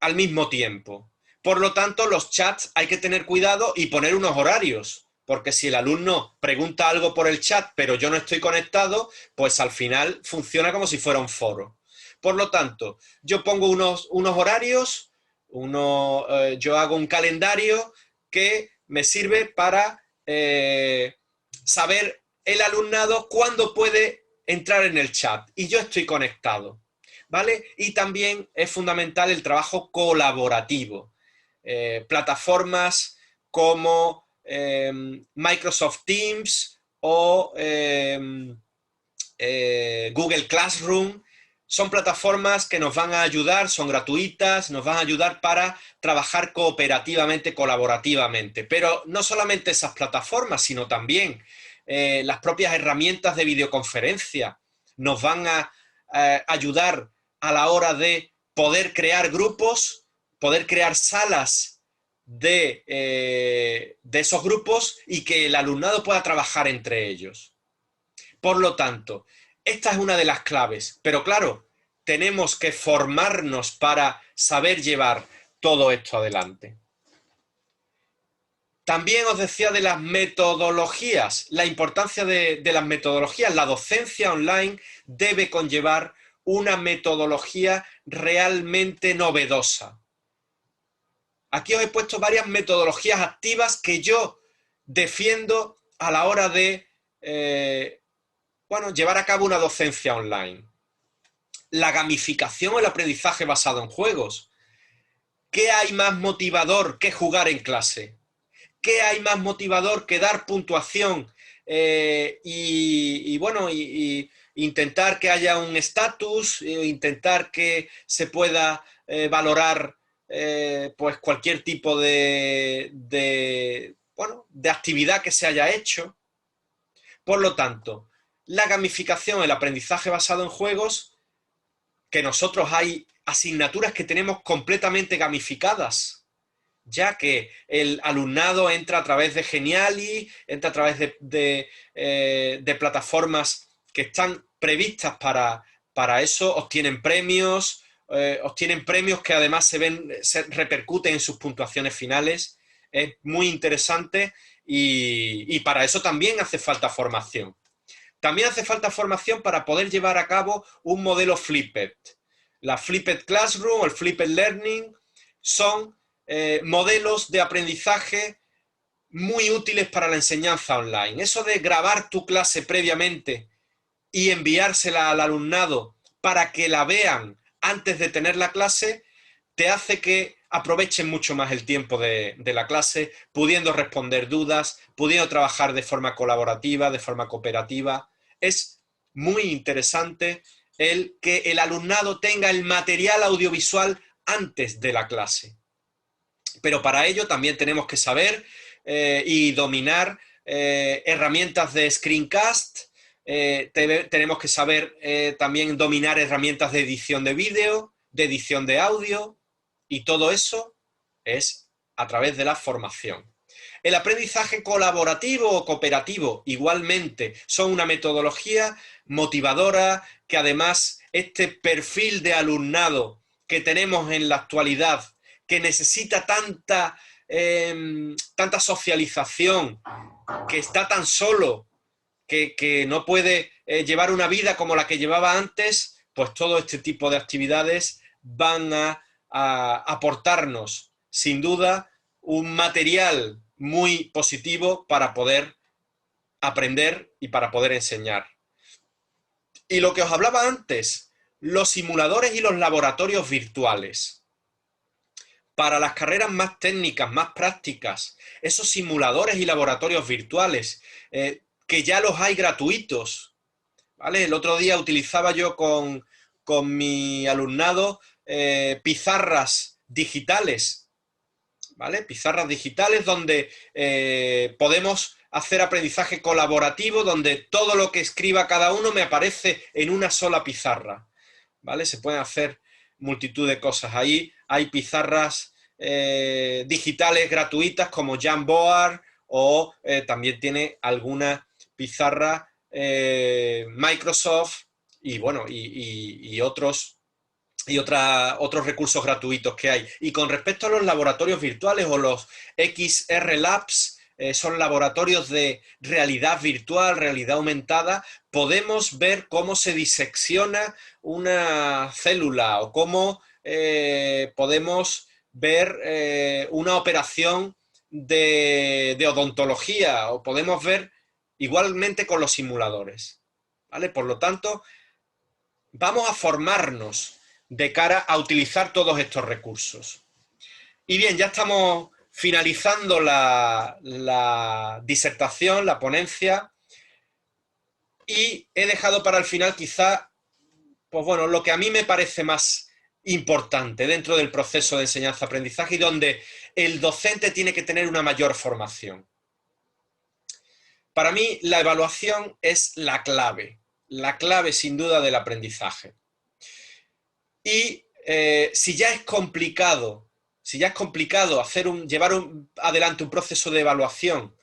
Al mismo tiempo. Por lo tanto, los chats hay que tener cuidado y poner unos horarios, porque si el alumno pregunta algo por el chat, pero yo no estoy conectado, pues al final funciona como si fuera un foro. Por lo tanto, yo pongo unos horarios, yo hago un calendario que me sirve para saber el alumnado cuándo puede entrar en el chat y yo estoy conectado. ¿vale? Y también es fundamental el trabajo colaborativo. Plataformas como Microsoft Teams o Google Classroom son plataformas que nos van a ayudar, son gratuitas, nos van a ayudar para trabajar cooperativamente, colaborativamente. Pero no solamente esas plataformas, sino también las propias herramientas de videoconferencia nos van a ayudar a la hora de poder crear grupos, poder crear salas de esos grupos y que el alumnado pueda trabajar entre ellos. Por lo tanto, esta es una de las claves, pero claro, tenemos que formarnos para saber llevar todo esto adelante. También os decía de las metodologías, la importancia de las metodologías. La docencia online debe conllevar una metodología realmente novedosa. Aquí os he puesto varias metodologías activas que yo defiendo a la hora de llevar a cabo una docencia online. La gamificación o el aprendizaje basado en juegos. ¿Qué hay más motivador que jugar en clase? ¿Qué hay más motivador que dar puntuación y intentar que haya un estatus, intentar que se pueda valorar pues cualquier tipo de actividad que se haya hecho? Por lo tanto, la gamificación, el aprendizaje basado en juegos, que nosotros hay asignaturas que tenemos completamente gamificadas, ya que el alumnado entra a través de Geniali, entra a través de plataformas que están previstas para eso, obtienen premios que además se repercuten en sus puntuaciones finales. Es muy interesante y para eso también hace falta formación. También hace falta formación para poder llevar a cabo un modelo Flipped. La Flipped Classroom o el Flipped Learning son modelos de aprendizaje muy útiles para la enseñanza online. Eso de grabar tu clase previamente y enviársela al alumnado para que la vean antes de tener la clase, te hace que aprovechen mucho más el tiempo de la clase, pudiendo responder dudas, pudiendo trabajar de forma colaborativa, de forma cooperativa. Es muy interesante el que el alumnado tenga el material audiovisual antes de la clase. Pero para ello también tenemos que saber y dominar herramientas de screencast, tenemos que saber también dominar herramientas de edición de vídeo, de edición de audio, y todo eso es a través de la formación. El aprendizaje colaborativo o cooperativo, igualmente, son una metodología motivadora que además este perfil de alumnado que tenemos en la actualidad, que necesita tanta socialización, que está tan solo, que no puede llevar una vida como la que llevaba antes, pues todo este tipo de actividades van a aportarnos, sin duda, un material muy positivo para poder aprender y para poder enseñar. Y lo que os hablaba antes, los simuladores y los laboratorios virtuales. Para las carreras más técnicas, más prácticas, esos simuladores y laboratorios virtuales, que ya los hay gratuitos, ¿vale? El otro día utilizaba yo con mi alumnado pizarras digitales, ¿vale? Pizarras digitales donde podemos hacer aprendizaje colaborativo, donde todo lo que escriba cada uno me aparece en una sola pizarra, ¿vale? Se pueden hacer multitud de cosas. Ahí hay pizarras digitales gratuitas como Jamboard o también tiene alguna pizarra Microsoft y bueno, y otros recursos gratuitos que hay. Y con respecto a los laboratorios virtuales o los XR Labs, son laboratorios de realidad virtual, realidad aumentada, podemos ver cómo se disecciona una célula o cómo podemos ver una operación de odontología, o podemos ver igualmente con los simuladores, ¿vale? Por lo tanto, vamos a formarnos de cara a utilizar todos estos recursos. Y bien, ya estamos finalizando la disertación, la ponencia, y he dejado para el final quizá, pues bueno, lo que a mí me parece más importante dentro del proceso de enseñanza-aprendizaje y donde el docente tiene que tener una mayor formación. Para mí, la evaluación es la clave sin duda del aprendizaje. Y si ya es complicado llevar adelante un proceso de evaluación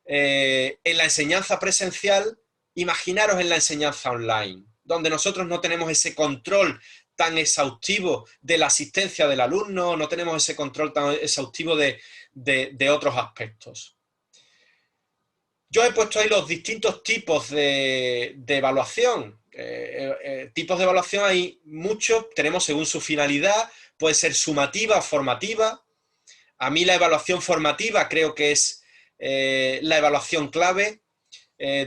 en la enseñanza presencial, imaginaros en la enseñanza online, donde nosotros no tenemos ese control tan exhaustivo de la asistencia del alumno, no tenemos ese control tan exhaustivo de otros aspectos. Yo he puesto ahí los distintos tipos de evaluación. Tipos de evaluación hay muchos, tenemos según su finalidad, puede ser sumativa o formativa. A mí la evaluación formativa creo que es la evaluación clave,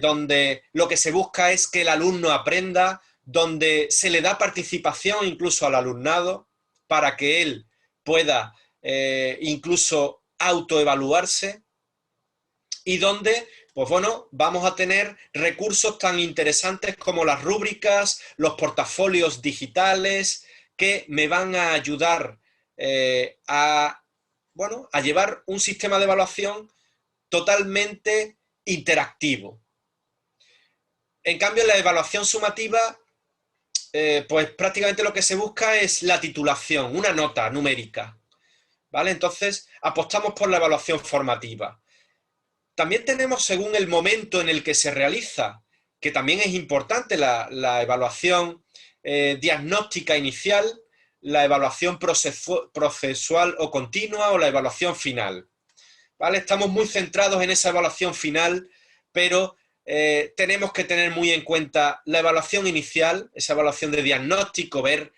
donde lo que se busca es que el alumno aprenda, donde se le da participación incluso al alumnado para que él pueda incluso autoevaluarse, y donde, pues bueno, vamos a tener recursos tan interesantes como las rúbricas, los portafolios digitales, que me van a ayudar a llevar un sistema de evaluación totalmente interactivo. En cambio, en la evaluación sumativa, pues prácticamente lo que se busca es la titulación, una nota numérica, ¿vale? Entonces, apostamos por la evaluación formativa. También tenemos, según el momento en el que se realiza, que también es importante, la evaluación diagnóstica inicial, la evaluación procesual o continua o la evaluación final, ¿vale? Estamos muy centrados en esa evaluación final, pero tenemos que tener muy en cuenta la evaluación inicial, esa evaluación de diagnóstico, ver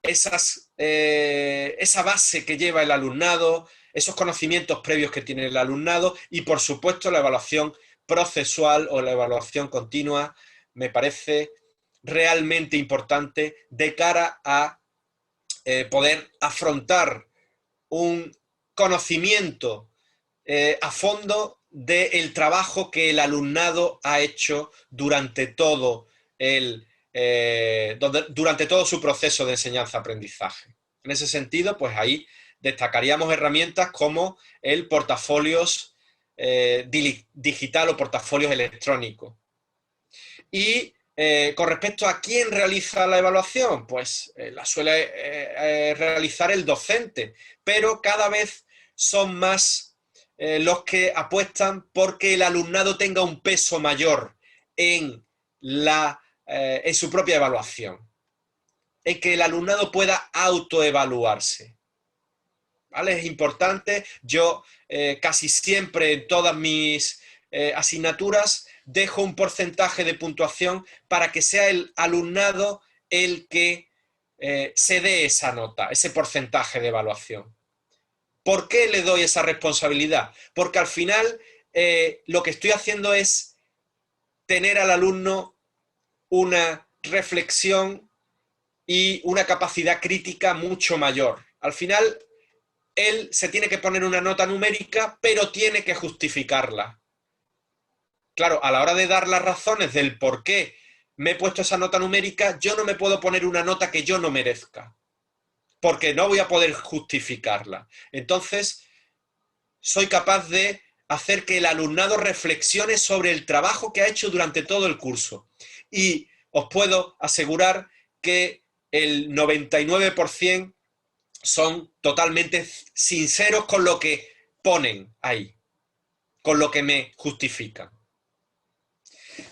esa base que lleva el alumnado, esos conocimientos previos que tiene el alumnado y, por supuesto, la evaluación procesual o la evaluación continua me parece realmente importante de cara a poder afrontar un conocimiento a fondo del trabajo que el alumnado ha hecho durante todo su proceso de enseñanza-aprendizaje. En ese sentido, pues ahí destacaríamos herramientas como el portafolios digital o portafolios electrónicos. Y con respecto a quién realiza la evaluación, pues la suele realizar el docente, pero cada vez son más los que apuestan porque el alumnado tenga un peso mayor en su propia evaluación, en que el alumnado pueda autoevaluarse. ¿Vale? Es importante. Yo casi siempre en todas mis asignaturas dejo un porcentaje de puntuación para que sea el alumnado el que se dé esa nota, ese porcentaje de evaluación. ¿Por qué le doy esa responsabilidad? Porque al final lo que estoy haciendo es tener al alumno una reflexión y una capacidad crítica mucho mayor. Al final, él se tiene que poner una nota numérica, pero tiene que justificarla. Claro, a la hora de dar las razones del por qué me he puesto esa nota numérica, yo no me puedo poner una nota que yo no merezca, porque no voy a poder justificarla. Entonces, soy capaz de hacer que el alumnado reflexione sobre el trabajo que ha hecho durante todo el curso. Y os puedo asegurar que el 99% son totalmente sinceros con lo que ponen ahí, con lo que me justifican.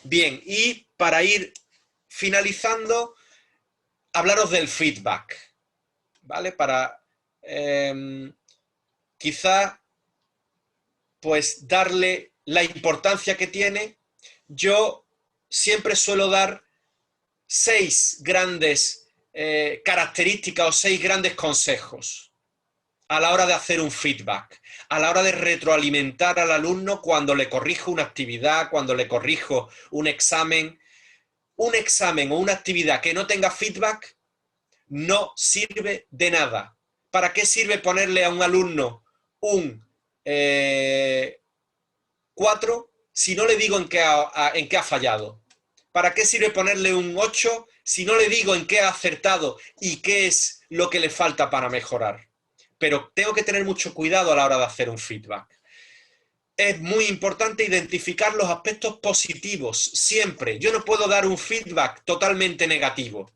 Bien, y para ir finalizando, hablaros del feedback, ¿vale? Para quizá pues darle la importancia que tiene. Yo siempre suelo dar 6 grandes características o 6 grandes consejos a la hora de hacer un feedback, a la hora de retroalimentar al alumno cuando le corrijo una actividad, cuando le corrijo un examen. un examen o una actividad que no tenga feedback no sirve de nada. ¿Para qué sirve ponerle a un alumno un 4 si no le digo en qué ha fallado? ¿Para qué sirve ponerle un 8 si no le digo en qué ha acertado y qué es lo que le falta para mejorar? Pero tengo que tener mucho cuidado a la hora de hacer un feedback. Es muy importante identificar los aspectos positivos, siempre. Yo no puedo dar un feedback totalmente negativo.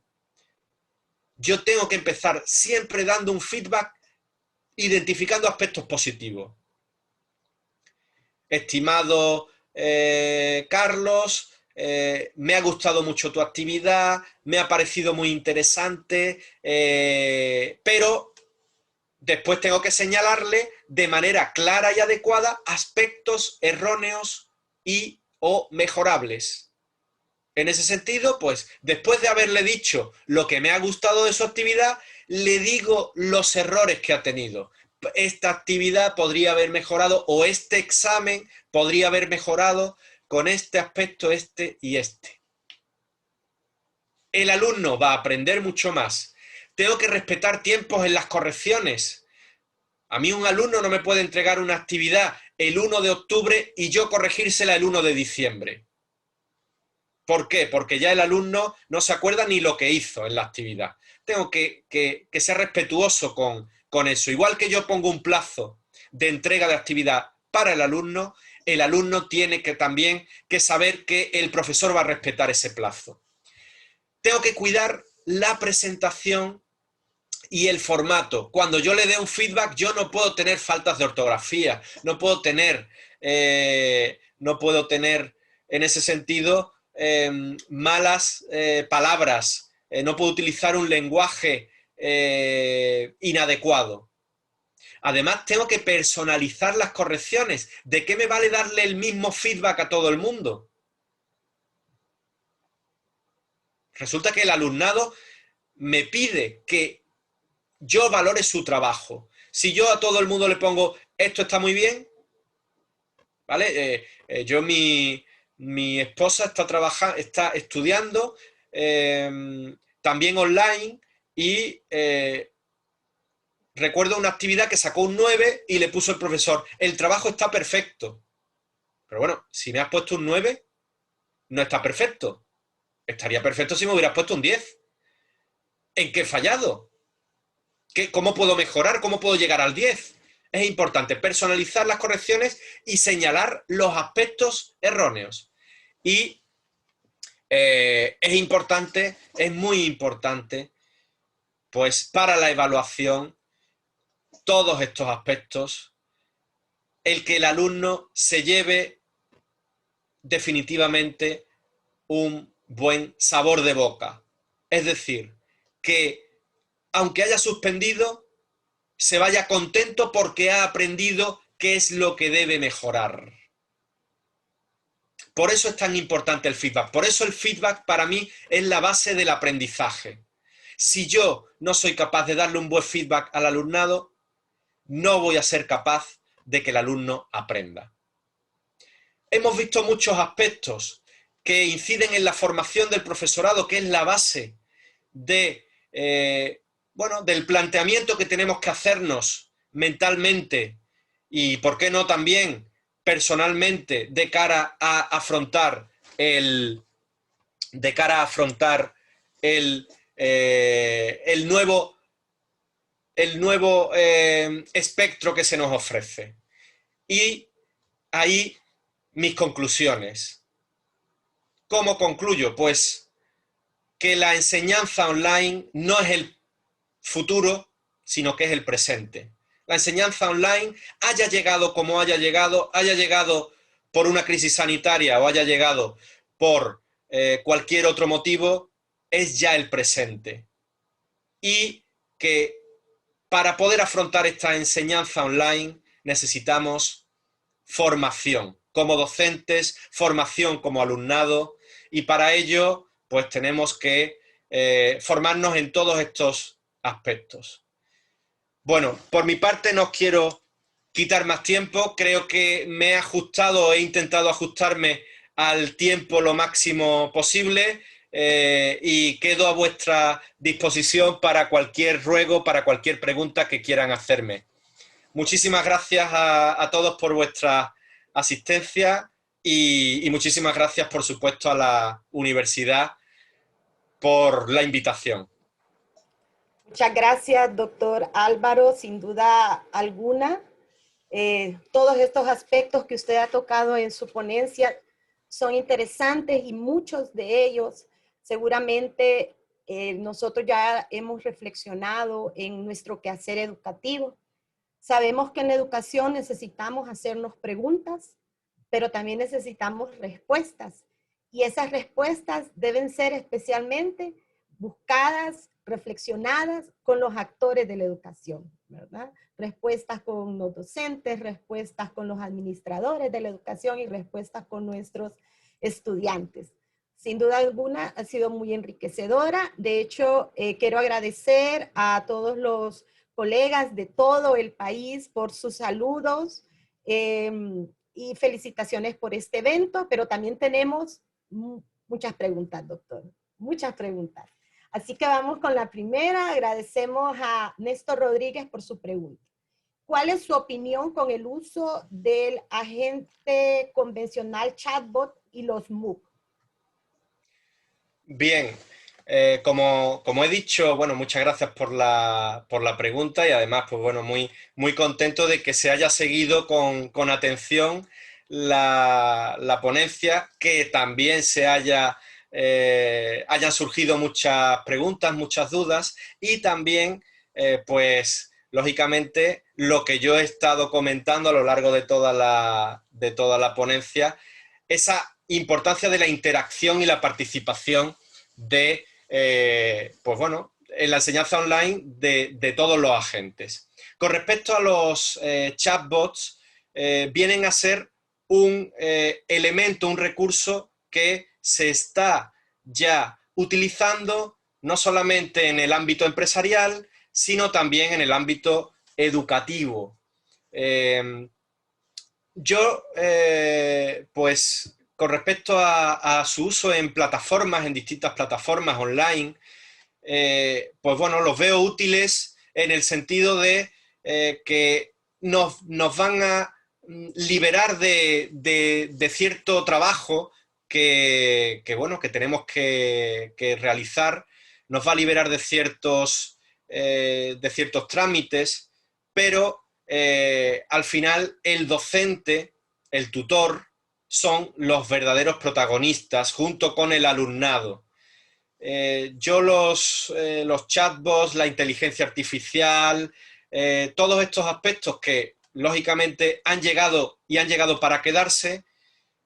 Yo tengo que empezar siempre dando un feedback identificando aspectos positivos. Estimado Carlos, me ha gustado mucho tu actividad, me ha parecido muy interesante, pero después tengo que señalarle de manera clara y adecuada aspectos erróneos y o mejorables. En ese sentido, pues, después de haberle dicho lo que me ha gustado de su actividad, le digo los errores que ha tenido. Esta actividad podría haber mejorado, o este examen podría haber mejorado con este aspecto, este y este. El alumno va a aprender mucho más. Tengo que respetar tiempos en las correcciones. A mí un alumno no me puede entregar una actividad el 1 de octubre y yo corregírsela el 1 de diciembre. ¿Por qué? Porque ya el alumno no se acuerda ni lo que hizo en la actividad. Tengo que ser respetuoso con eso. Igual que yo pongo un plazo de entrega de actividad para el alumno tiene que también que saber que el profesor va a respetar ese plazo. Tengo que cuidar la presentación y el formato. Cuando yo le dé un feedback, yo no puedo tener faltas de ortografía, no puedo tener en ese sentido malas palabras, no puedo utilizar un lenguaje inadecuado. Además, tengo que personalizar las correcciones. ¿De qué me vale darle el mismo feedback a todo el mundo? Resulta que el alumnado me pide que yo valore su trabajo. Si yo a todo el mundo le pongo, esto está muy bien, ¿vale? Mi esposa está estudiando también online y recuerdo una actividad que sacó un 9 y le puso el profesor, el trabajo está perfecto. Pero bueno, si me has puesto un 9, no está perfecto. Estaría perfecto si me hubieras puesto un 10. ¿En qué he fallado? ¿Cómo puedo mejorar? ¿Cómo puedo llegar al 10? Es importante personalizar las correcciones y señalar los aspectos erróneos. Y es importante, es muy importante, pues para la evaluación, todos estos aspectos, el que el alumno se lleve definitivamente un buen sabor de boca. Es decir, que aunque haya suspendido, se vaya contento porque ha aprendido qué es lo que debe mejorar. Por eso es tan importante el feedback. Por eso el feedback para mí es la base del aprendizaje. Si yo no soy capaz de darle un buen feedback al alumnado, no voy a ser capaz de que el alumno aprenda. Hemos visto muchos aspectos que inciden en la formación del profesorado, que es la base de, del planteamiento que tenemos que hacernos mentalmente y, ¿por qué no también personalmente, de cara a afrontar el nuevo espectro que se nos ofrece? Y ahí mis conclusiones. ¿Cómo concluyo? Pues que la enseñanza online no es el futuro, sino que es el presente. La enseñanza online, haya llegado como haya llegado por una crisis sanitaria o haya llegado por cualquier otro motivo, es ya el presente. Y que para poder afrontar esta enseñanza online necesitamos formación como docentes, formación como alumnado, y para ello pues tenemos que formarnos en todos estos aspectos. Bueno, por mi parte no os quiero quitar más tiempo, creo que me he intentado ajustarme al tiempo lo máximo posible. y quedo a vuestra disposición para cualquier ruego, para cualquier pregunta que quieran hacerme. Muchísimas gracias a todos por vuestra asistencia y muchísimas gracias, por supuesto, a la universidad por la invitación. Muchas gracias, doctor Álvaro, sin duda alguna. Todos estos aspectos que usted ha tocado en su ponencia son interesantes y muchos de ellos seguramente nosotros ya hemos reflexionado en nuestro quehacer educativo. Sabemos que en la educación necesitamos hacernos preguntas, pero también necesitamos respuestas. Y esas respuestas deben ser especialmente buscadas, reflexionadas con los actores de la educación, ¿verdad? Respuestas con los docentes, respuestas con los administradores de la educación y respuestas con nuestros estudiantes. Sin duda alguna ha sido muy enriquecedora. De hecho, quiero agradecer a todos los colegas de todo el país por sus saludos y felicitaciones por este evento, pero también tenemos muchas preguntas, doctor, muchas preguntas. Así que vamos con la primera. Agradecemos a Néstor Rodríguez por su pregunta. ¿Cuál es su opinión con el uso del agente convencional chatbot y los MOOC? Bien, como he dicho, bueno, muchas gracias por la pregunta y además, pues bueno, muy contento de que se haya seguido con atención la ponencia, que también hayan surgido muchas preguntas, muchas dudas y también, pues, lógicamente, lo que yo he estado comentando a lo largo de toda la ponencia, esa importancia de la interacción y la participación pues bueno, en la enseñanza online de todos los agentes. Con respecto a los chatbots, vienen a ser un elemento, un recurso que se está ya utilizando no solamente en el ámbito empresarial, sino también en el ámbito educativo. Pues con respecto a su uso en plataformas, en distintas plataformas online, pues bueno, los veo útiles en el sentido de que nos van a liberar de cierto trabajo que tenemos que realizar, nos va a liberar de ciertos trámites, pero al final el docente, el tutor, son los verdaderos protagonistas junto con el alumnado. Yo los chatbots, la inteligencia artificial, todos estos aspectos que lógicamente han llegado para quedarse,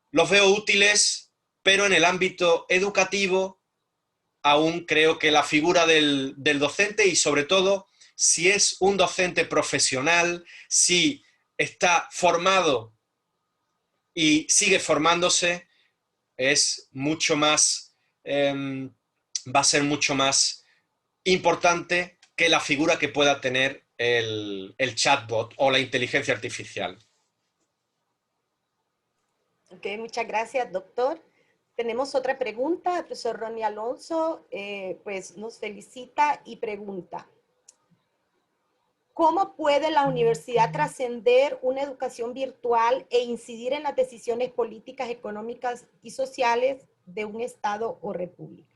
los veo útiles, pero en el ámbito educativo aún creo que la figura del docente, y sobre todo si es un docente profesional, si está formado y sigue formándose, es mucho más, va a ser mucho más importante que la figura que pueda tener el chatbot o la inteligencia artificial. Ok, muchas gracias, doctor. Tenemos otra pregunta. El profesor Ronnie Alonso pues nos felicita y pregunta: ¿cómo puede la universidad trascender una educación virtual e incidir en las decisiones políticas, económicas y sociales de un Estado o república?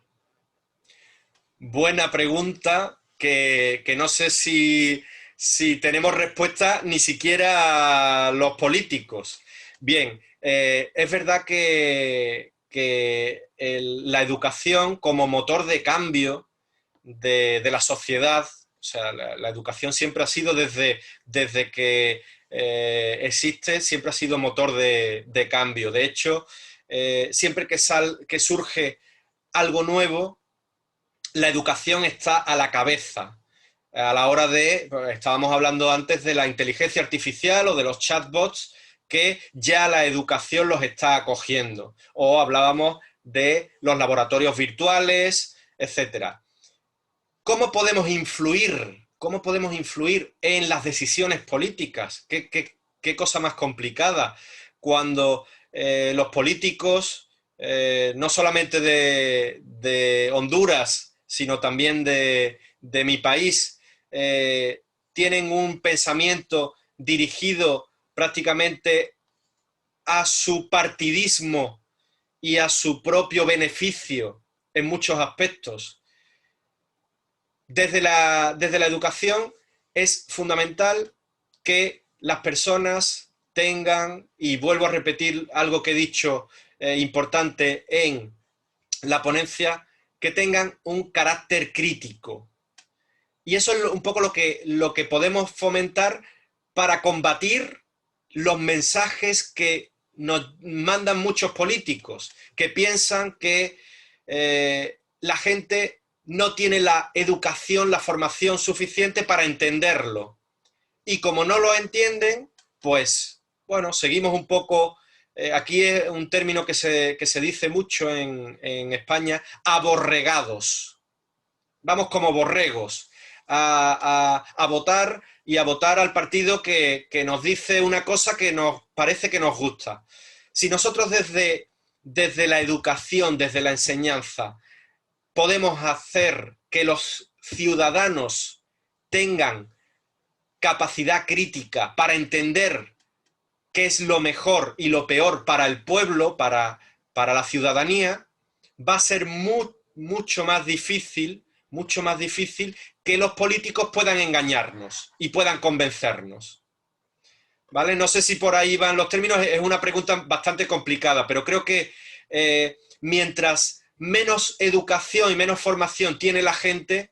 Buena pregunta, que no sé si tenemos respuesta ni siquiera los políticos. Bien, es verdad que la educación como motor de cambio de la sociedad, o sea, la educación siempre ha sido desde que existe, siempre ha sido motor de cambio. De hecho, siempre que surge algo nuevo, la educación está a la cabeza. A la hora estábamos hablando antes de la inteligencia artificial o de los chatbots, que ya la educación los está acogiendo. O hablábamos de los laboratorios virtuales, etc. ¿Cómo podemos influir? ¿Cómo podemos influir en las decisiones políticas? ¿Qué cosa más complicada? Cuando los políticos no solamente de Honduras, sino también de mi país, tienen un pensamiento dirigido prácticamente a su partidismo y a su propio beneficio en muchos aspectos. Desde la educación es fundamental que las personas tengan, y vuelvo a repetir algo que he dicho importante en la ponencia, que tengan un carácter crítico. Y eso es un poco lo que podemos fomentar para combatir los mensajes que nos mandan muchos políticos, que piensan que la gente no tiene la educación, la formación suficiente para entenderlo. Y como no lo entienden, pues, bueno, seguimos un poco, aquí es un término que se dice mucho en España, aborregados. Vamos como borregos a votar y a votar al partido que nos dice una cosa que nos parece que nos gusta. Si nosotros desde la educación, desde la enseñanza, podemos hacer que los ciudadanos tengan capacidad crítica para entender qué es lo mejor y lo peor para el pueblo, para la ciudadanía, va a ser mucho más difícil que los políticos puedan engañarnos y puedan convencernos. ¿Vale? No sé si por ahí van los términos, es una pregunta bastante complicada, pero creo que mientras menos educación y menos formación tiene la gente,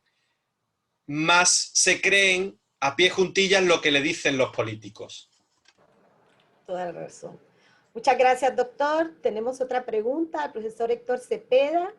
más se creen a pie juntillas lo que le dicen los políticos. Toda la razón. Muchas gracias, doctor. Tenemos otra pregunta al profesor Héctor Cepeda.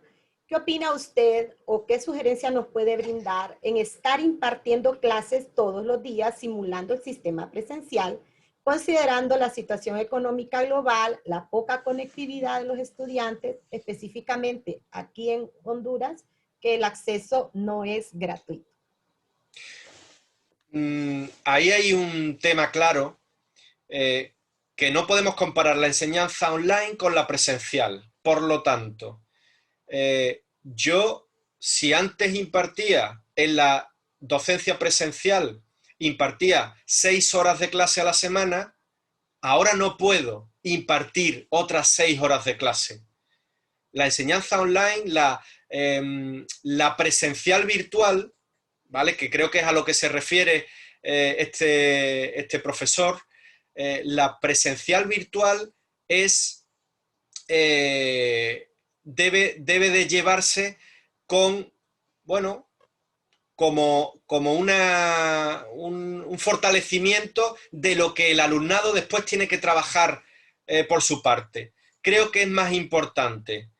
¿Qué opina usted o qué sugerencia nos puede brindar en estar impartiendo clases todos los días simulando el sistema presencial, considerando la situación económica global, la poca conectividad de los estudiantes, específicamente aquí en Honduras, que el acceso no es gratuito? Ahí hay un tema claro, que no podemos comparar la enseñanza online con la presencial. Por lo tanto, yo, si antes impartía en la docencia presencial, impartía 6 horas de clase a la semana, ahora no puedo impartir otras 6 horas de clase. La enseñanza online, la presencial virtual, ¿vale? Que creo que es a lo que se refiere este profesor, la presencial virtual es... debe de llevarse con, bueno, como un fortalecimiento de lo que el alumnado después tiene que trabajar por su parte. Creo que es más importante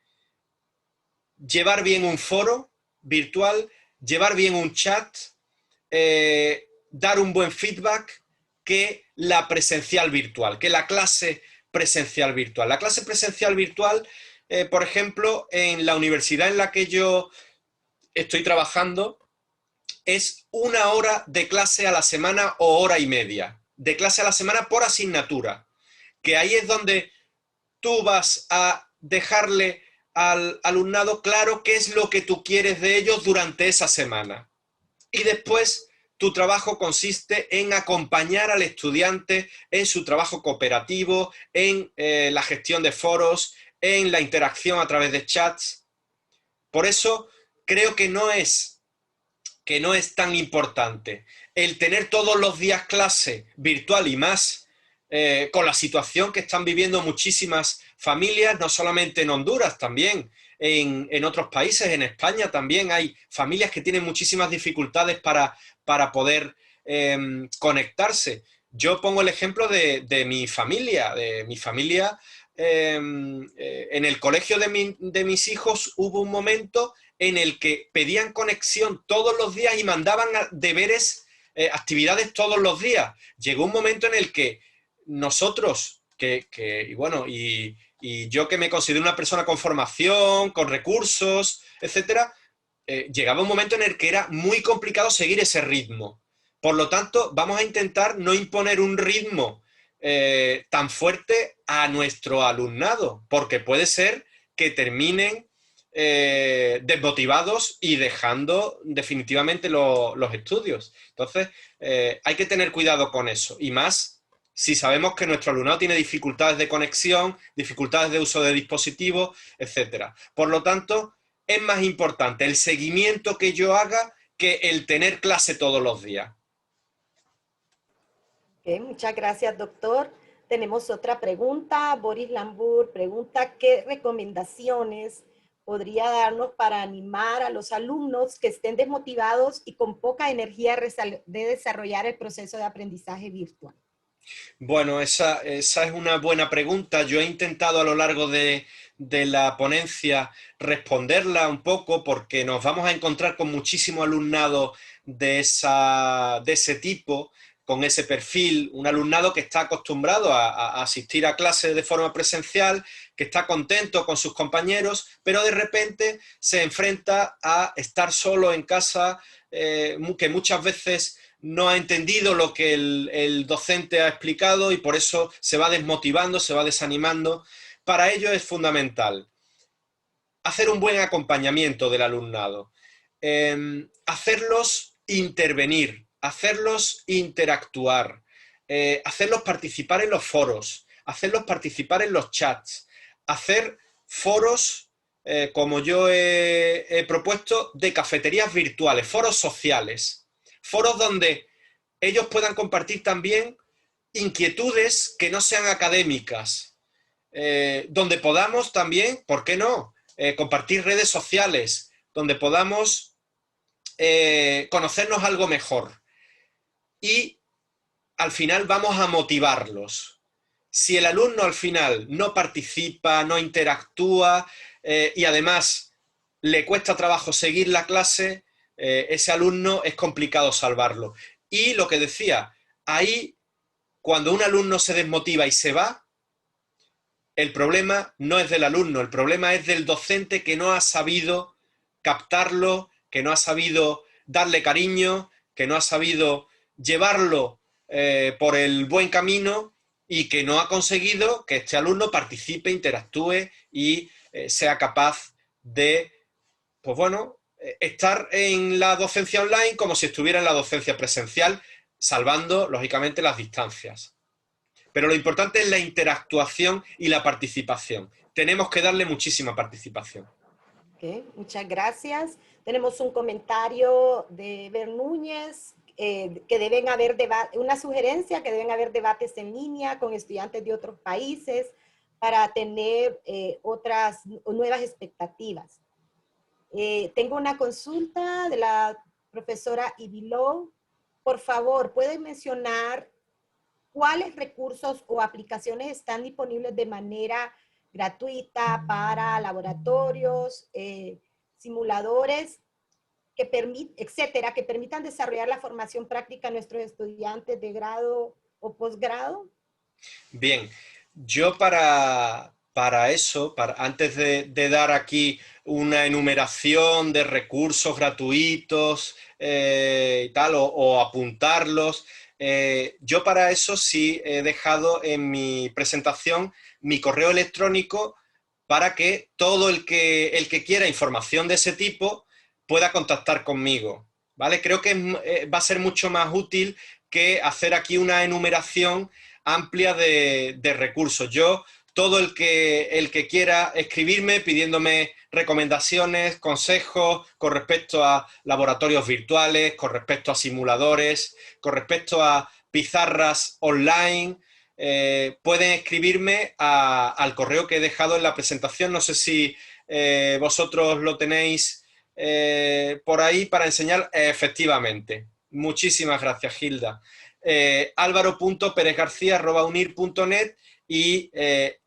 llevar bien un foro virtual, llevar bien un chat, dar un buen feedback, que la presencial virtual, que la clase presencial virtual. La clase presencial virtual, por ejemplo, en la universidad en la que yo estoy trabajando, es 1 hora de clase a la semana o 1 hora y media de clase a la semana por asignatura, que ahí es donde tú vas a dejarle al alumnado claro qué es lo que tú quieres de ellos durante esa semana. Y después tu trabajo consiste en acompañar al estudiante en su trabajo cooperativo, en la gestión de foros, en la interacción a través de chats. Por eso creo que no es tan importante el tener todos los días clase virtual, y más con la situación que están viviendo muchísimas familias, no solamente en Honduras, también en otros países. En España también hay familias que tienen muchísimas dificultades para poder conectarse. Yo pongo el ejemplo de mi familia. En el colegio de mis hijos hubo un momento en el que pedían conexión todos los días y mandaban deberes, actividades todos los días. Llegó un momento en el que nosotros, y yo, que me considero una persona con formación, con recursos, etcétera, llegaba un momento en el que era muy complicado seguir ese ritmo. Por lo tanto, vamos a intentar no imponer un ritmo tan fuerte a nuestro alumnado, porque puede ser que terminen desmotivados y dejando definitivamente los estudios. Entonces, hay que tener cuidado con eso, y más si sabemos que nuestro alumnado tiene dificultades de conexión, dificultades de uso de dispositivos, etc. Por lo tanto, es más importante el seguimiento que yo haga que el tener clase todos los días. Okay, muchas gracias, doctor. Tenemos otra pregunta. Boris Lambur pregunta, ¿qué recomendaciones podría darnos para animar a los alumnos que estén desmotivados y con poca energía de desarrollar el proceso de aprendizaje virtual? Bueno, esa es una buena pregunta. Yo he intentado a lo largo de la ponencia responderla un poco, porque nos vamos a encontrar con muchísimo alumnado de ese tipo, con ese perfil, un alumnado que está acostumbrado a asistir a clases de forma presencial, que está contento con sus compañeros, pero de repente se enfrenta a estar solo en casa, que muchas veces no ha entendido lo que el docente ha explicado y por eso se va desmotivando, se va desanimando. Para ello es fundamental hacer un buen acompañamiento del alumnado, hacerlos intervenir, hacerlos interactuar, hacerlos participar en los foros, hacerlos participar en los chats, hacer foros, como yo he propuesto, de cafeterías virtuales, foros sociales, foros donde ellos puedan compartir también inquietudes que no sean académicas, donde podamos también, ¿por qué no?, compartir redes sociales, donde podamos conocernos algo mejor. Y al final vamos a motivarlos. Si el alumno al final no participa, no interactúa y además le cuesta trabajo seguir la clase, ese alumno es complicado salvarlo. Y lo que decía, ahí cuando un alumno se desmotiva y se va, el problema no es del alumno, el problema es del docente que no ha sabido captarlo, que no ha sabido darle cariño, que no ha sabido llevarlo por el buen camino y que no ha conseguido que este alumno participe, interactúe y sea capaz de, pues bueno, estar en la docencia online como si estuviera en la docencia presencial, salvando, lógicamente, las distancias. Pero lo importante es la interactuación y la participación. Tenemos que darle muchísima participación. Okay, muchas gracias. Tenemos un comentario de Eber Núñez, que deben haber una sugerencia, que deben haber debates en línea con estudiantes de otros países para tener otras nuevas expectativas. Tengo una consulta de la profesora Ibiló. Por favor, ¿pueden mencionar cuáles recursos o aplicaciones están disponibles de manera gratuita para laboratorios, simuladores, etcétera, que permitan desarrollar la formación práctica a nuestros estudiantes de grado o posgrado? Bien, yo para eso, antes de dar aquí una enumeración de recursos gratuitos y tal, o apuntarlos, yo para eso sí he dejado en mi presentación mi correo electrónico para que todo el que quiera información de ese tipo pueda contactar conmigo, ¿vale? Creo que va a ser mucho más útil que hacer aquí una enumeración amplia de recursos. Yo, todo el que quiera escribirme pidiéndome recomendaciones, consejos con respecto a laboratorios virtuales, con respecto a simuladores, con respecto a pizarras online, pueden escribirme al correo que he dejado en la presentación. No sé si vosotros lo tenéis por ahí para enseñar. Efectivamente. Muchísimas gracias, Gilda. Alvaro.perezgarcia@unir.net y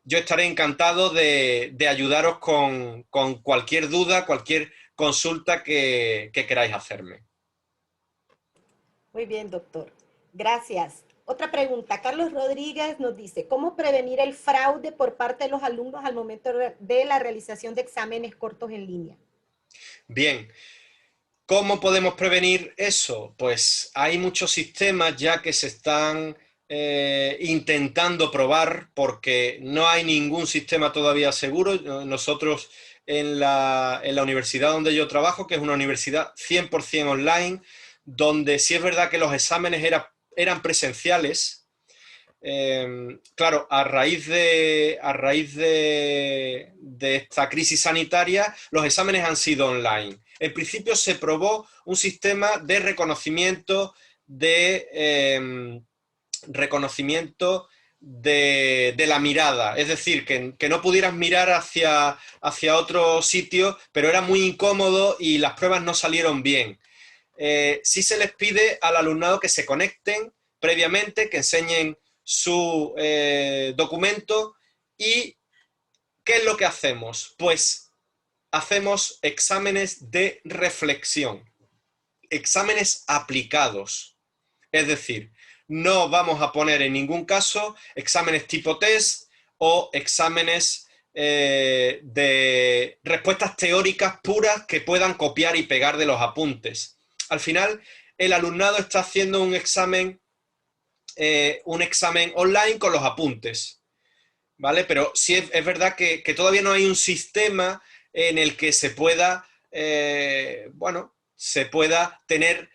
yo estaré encantado de ayudaros con cualquier duda, cualquier consulta que queráis hacerme. Muy bien, doctor. Gracias. Otra pregunta. Carlos Rodríguez nos dice, ¿cómo prevenir el fraude por parte de los alumnos al momento de la realización de exámenes cortos en línea? Bien. ¿Cómo podemos prevenir eso? Pues hay muchos sistemas ya que se están intentando probar, porque no hay ningún sistema todavía seguro. Nosotros en la universidad donde yo trabajo, que es una universidad 100% online, donde sí es verdad que los exámenes eran presenciales. Claro, a raíz de esta crisis sanitaria, los exámenes han sido online. En principio se probó un sistema de reconocimiento de la mirada, es decir, que no pudieras mirar hacia otro sitio, pero era muy incómodo y las pruebas no salieron bien. Sí se les pide al alumnado que se conecten previamente, que enseñen su documento. ¿Y qué es lo que hacemos? Pues hacemos exámenes de reflexión, exámenes aplicados. Es decir, no vamos a poner en ningún caso exámenes tipo test o exámenes de respuestas teóricas puras que puedan copiar y pegar de los apuntes. Al final, el alumnado está haciendo un examen online con los apuntes, ¿vale? Pero sí es verdad que todavía no hay un sistema en el que se pueda, se pueda tener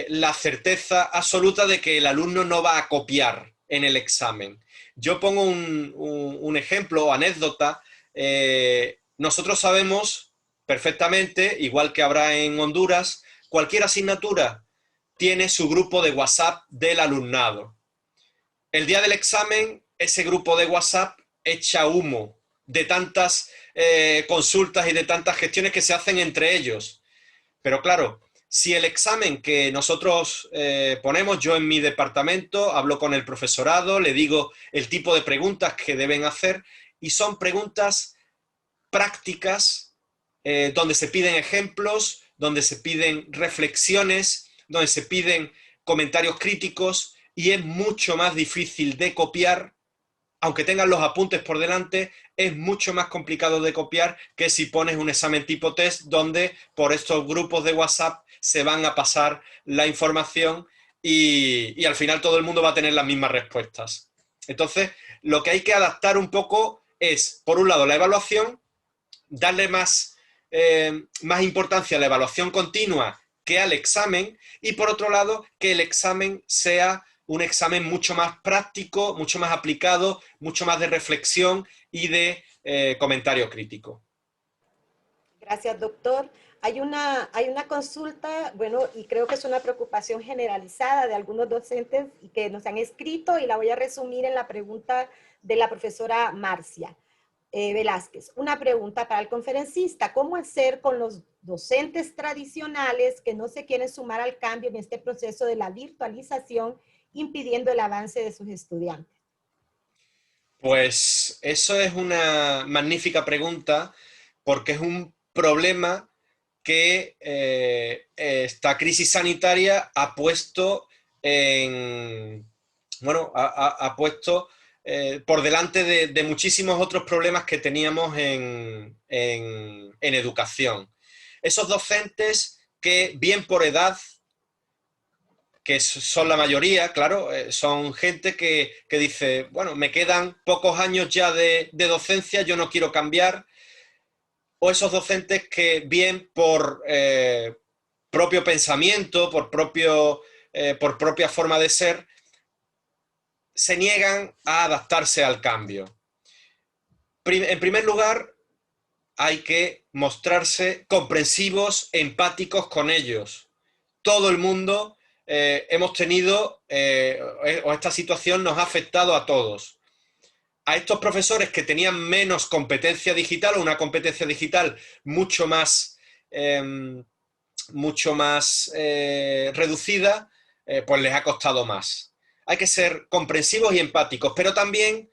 la certeza absoluta de que el alumno no va a copiar en el examen. Yo pongo un ejemplo o anécdota. Nosotros sabemos perfectamente, igual que habrá en Honduras, cualquier asignatura tiene su grupo de WhatsApp del alumnado. El día del examen, ese grupo de WhatsApp echa humo de tantas consultas y de tantas gestiones que se hacen entre ellos. Pero claro, si el examen que nosotros ponemos, yo en mi departamento hablo con el profesorado, le digo el tipo de preguntas que deben hacer, y son preguntas prácticas donde se piden ejemplos, donde se piden reflexiones, donde se piden comentarios críticos, y es mucho más difícil de copiar. Aunque tengan los apuntes por delante, es mucho más complicado de copiar que si pones un examen tipo test donde por estos grupos de WhatsApp se van a pasar la información y al final todo el mundo va a tener las mismas respuestas. Entonces, lo que hay que adaptar un poco es, por un lado, la evaluación, darle más importancia a la evaluación continua que al examen, y por otro lado, que el examen sea un examen mucho más práctico, mucho más aplicado, mucho más de reflexión y de comentario crítico. Gracias, doctor. Hay una consulta, bueno, y creo que es una preocupación generalizada de algunos docentes y que nos han escrito, y la voy a resumir en la pregunta de la profesora Marcia Velázquez. Una pregunta para el conferencista: ¿cómo hacer con los docentes tradicionales que no se quieren sumar al cambio en este proceso de la virtualización, impidiendo el avance de sus estudiantes? Pues eso es una magnífica pregunta, porque es un problema que esta crisis sanitaria ha puesto ha puesto por delante de muchísimos otros problemas que teníamos en educación. Esos docentes que, bien por edad, que son la mayoría, claro, son gente que dice, bueno, me quedan pocos años ya de docencia, yo no quiero cambiar. O esos docentes que, bien por propio pensamiento, por propia forma de ser, se niegan a adaptarse al cambio. En primer lugar, hay que mostrarse comprensivos, empáticos con ellos. Todo el mundo hemos tenido, o esta situación nos ha afectado a todos. A estos profesores que tenían menos competencia digital, o una competencia digital mucho más reducida, pues les ha costado más. Hay que ser comprensivos y empáticos, pero también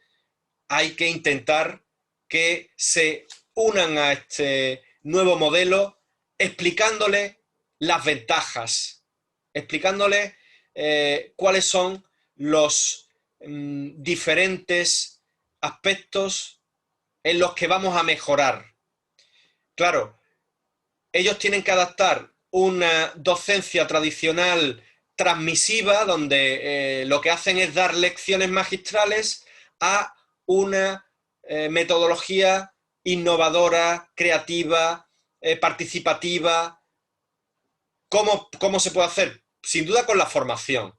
hay que intentar que se unan a este nuevo modelo explicándoles las ventajas, explicándoles cuáles son los diferentes aspectos en los que vamos a mejorar. Claro, ellos tienen que adaptar una docencia tradicional transmisiva, donde lo que hacen es dar lecciones magistrales, a una metodología innovadora, creativa, participativa. ¿Cómo se puede hacer? Sin duda con la formación.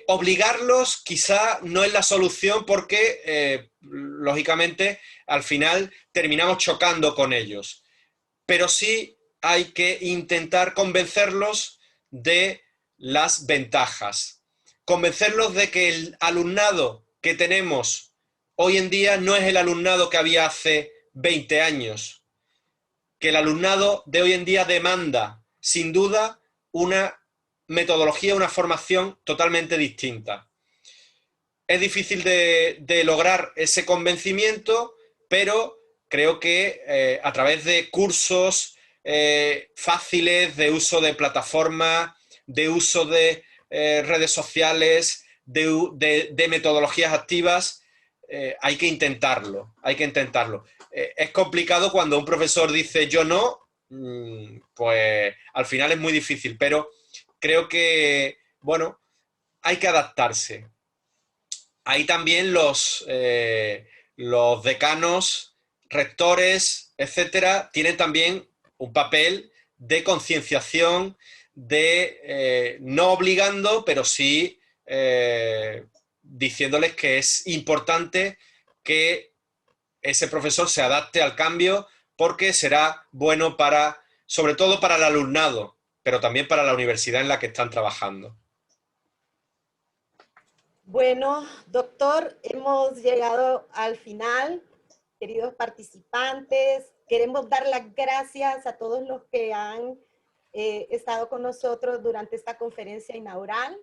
Obligarlos quizá no es la solución porque, lógicamente, al final terminamos chocando con ellos. Pero sí hay que intentar convencerlos de las ventajas. Convencerlos de que el alumnado que tenemos hoy en día no es el alumnado que había hace 20 años. Que el alumnado de hoy en día demanda, sin duda, una metodología, una formación totalmente distinta. Es difícil de lograr ese convencimiento, pero creo que a través de cursos fáciles, de uso de plataformas, de uso de redes sociales, de metodologías activas, hay que intentarlo, hay que intentarlo. Es complicado cuando un profesor dice yo no, pues al final es muy difícil, pero creo que, bueno, hay que adaptarse. Ahí también los decanos, rectores, etcétera, tienen también un papel de concienciación, de no obligando, pero sí diciéndoles que es importante que ese profesor se adapte al cambio porque será bueno para, sobre todo para el alumnado, pero también para la universidad en la que están trabajando. Bueno, doctor, hemos llegado al final. Queridos participantes, queremos dar las gracias a todos los que han estado con nosotros durante esta conferencia inaugural.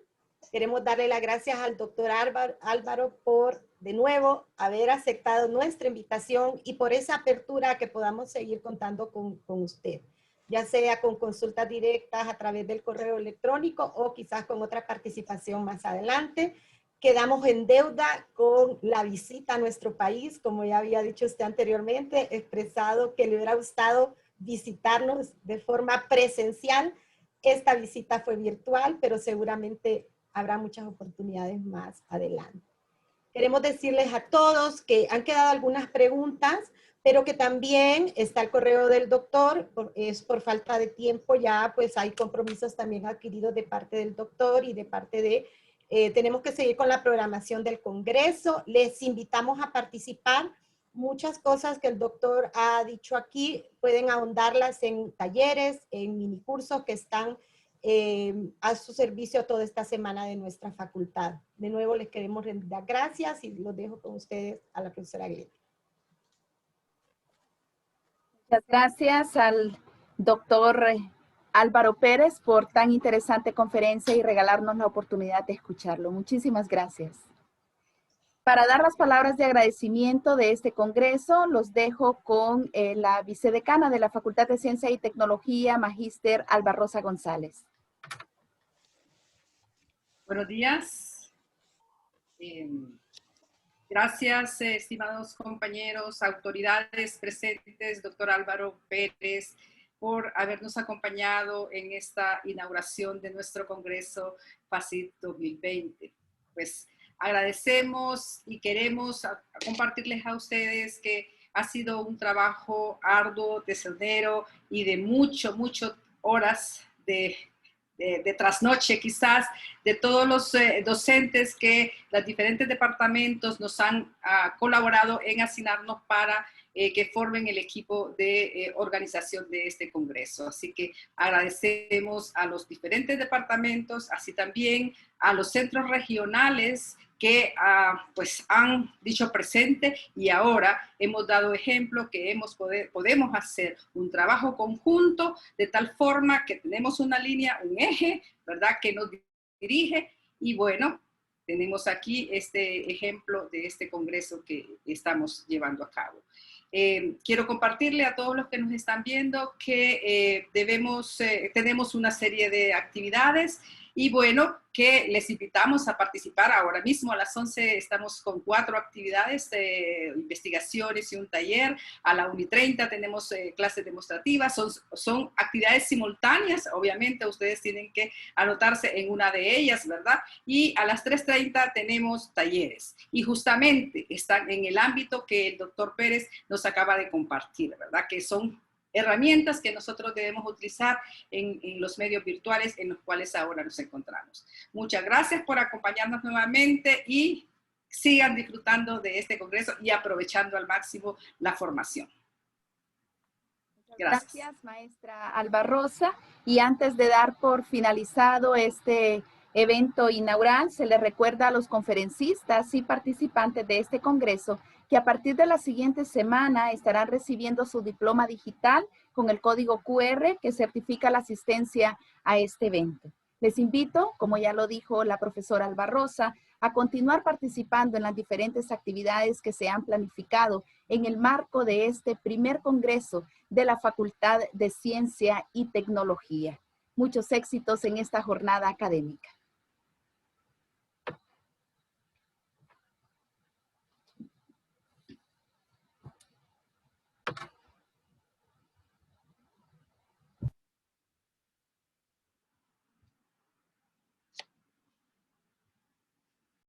Queremos darle las gracias al doctor Álvaro por, de nuevo, haber aceptado nuestra invitación y por esa apertura que podamos seguir contando con usted, ya sea con consultas directas a través del correo electrónico o quizás con otra participación más adelante. Quedamos en deuda con la visita a nuestro país, como ya había dicho usted anteriormente, expresado que le hubiera gustado visitarnos de forma presencial. Esta visita fue virtual, pero seguramente habrá muchas oportunidades más adelante. Queremos decirles a todos que han quedado algunas preguntas, pero que también está el correo del doctor, es por falta de tiempo ya, pues hay compromisos también adquiridos de parte del doctor y de parte de tenemos que seguir con la programación del Congreso. Les invitamos a participar. Muchas cosas que el doctor ha dicho aquí pueden ahondarlas en talleres, en minicursos que están a su servicio toda esta semana de nuestra facultad. De nuevo les queremos dar gracias y los dejo con ustedes a la profesora Glenda. Muchas gracias al doctor Álvaro Pérez por tan interesante conferencia y regalarnos la oportunidad de escucharlo. Muchísimas gracias. Para dar las palabras de agradecimiento de este congreso, los dejo con la vicedecana de la Facultad de Ciencia y Tecnología, Magíster Alba Rosa González. Buenos días. Gracias, estimados compañeros, autoridades presentes, doctor Álvaro Pérez, por habernos acompañado en esta inauguración de nuestro Congreso FACIT 2020. Pues agradecemos y queremos compartirles a ustedes que ha sido un trabajo arduo, tesonero y de muchas horas de trasnoche quizás, de todos los docentes que los diferentes departamentos nos han colaborado en asignarnos para que formen el equipo de organización de este congreso. Así que agradecemos a los diferentes departamentos, así también a los centros regionales que pues han dicho presente y ahora hemos dado ejemplo que podemos hacer un trabajo conjunto de tal forma que tenemos una línea, un eje, ¿verdad?, que nos dirige y bueno, tenemos aquí este ejemplo de este congreso que estamos llevando a cabo. Quiero compartirle a todos los que nos están viendo que tenemos una serie de actividades Y bueno, que les invitamos a participar. Ahora mismo a las 11 estamos con 4 actividades, investigaciones y un taller. A la 1:30 tenemos clases demostrativas. Son actividades simultáneas. Obviamente ustedes tienen que anotarse en una de ellas, ¿verdad? Y a las 3:30 tenemos talleres. Y justamente están en el ámbito que el doctor Pérez nos acaba de compartir, ¿verdad? Que son herramientas que nosotros debemos utilizar en los medios virtuales en los cuales ahora nos encontramos. Muchas gracias por acompañarnos nuevamente y sigan disfrutando de este congreso y aprovechando al máximo la formación. Gracias, maestra Alba Rosa. Y antes de dar por finalizado este evento inaugural, se le recuerda a los conferencistas y participantes de este congreso que a partir de la siguiente semana estarán recibiendo su diploma digital con el código QR que certifica la asistencia a este evento. Les invito, como ya lo dijo la profesora Alba Rosa, a continuar participando en las diferentes actividades que se han planificado en el marco de este primer congreso de la Facultad de Ciencia y Tecnología. Muchos éxitos en esta jornada académica.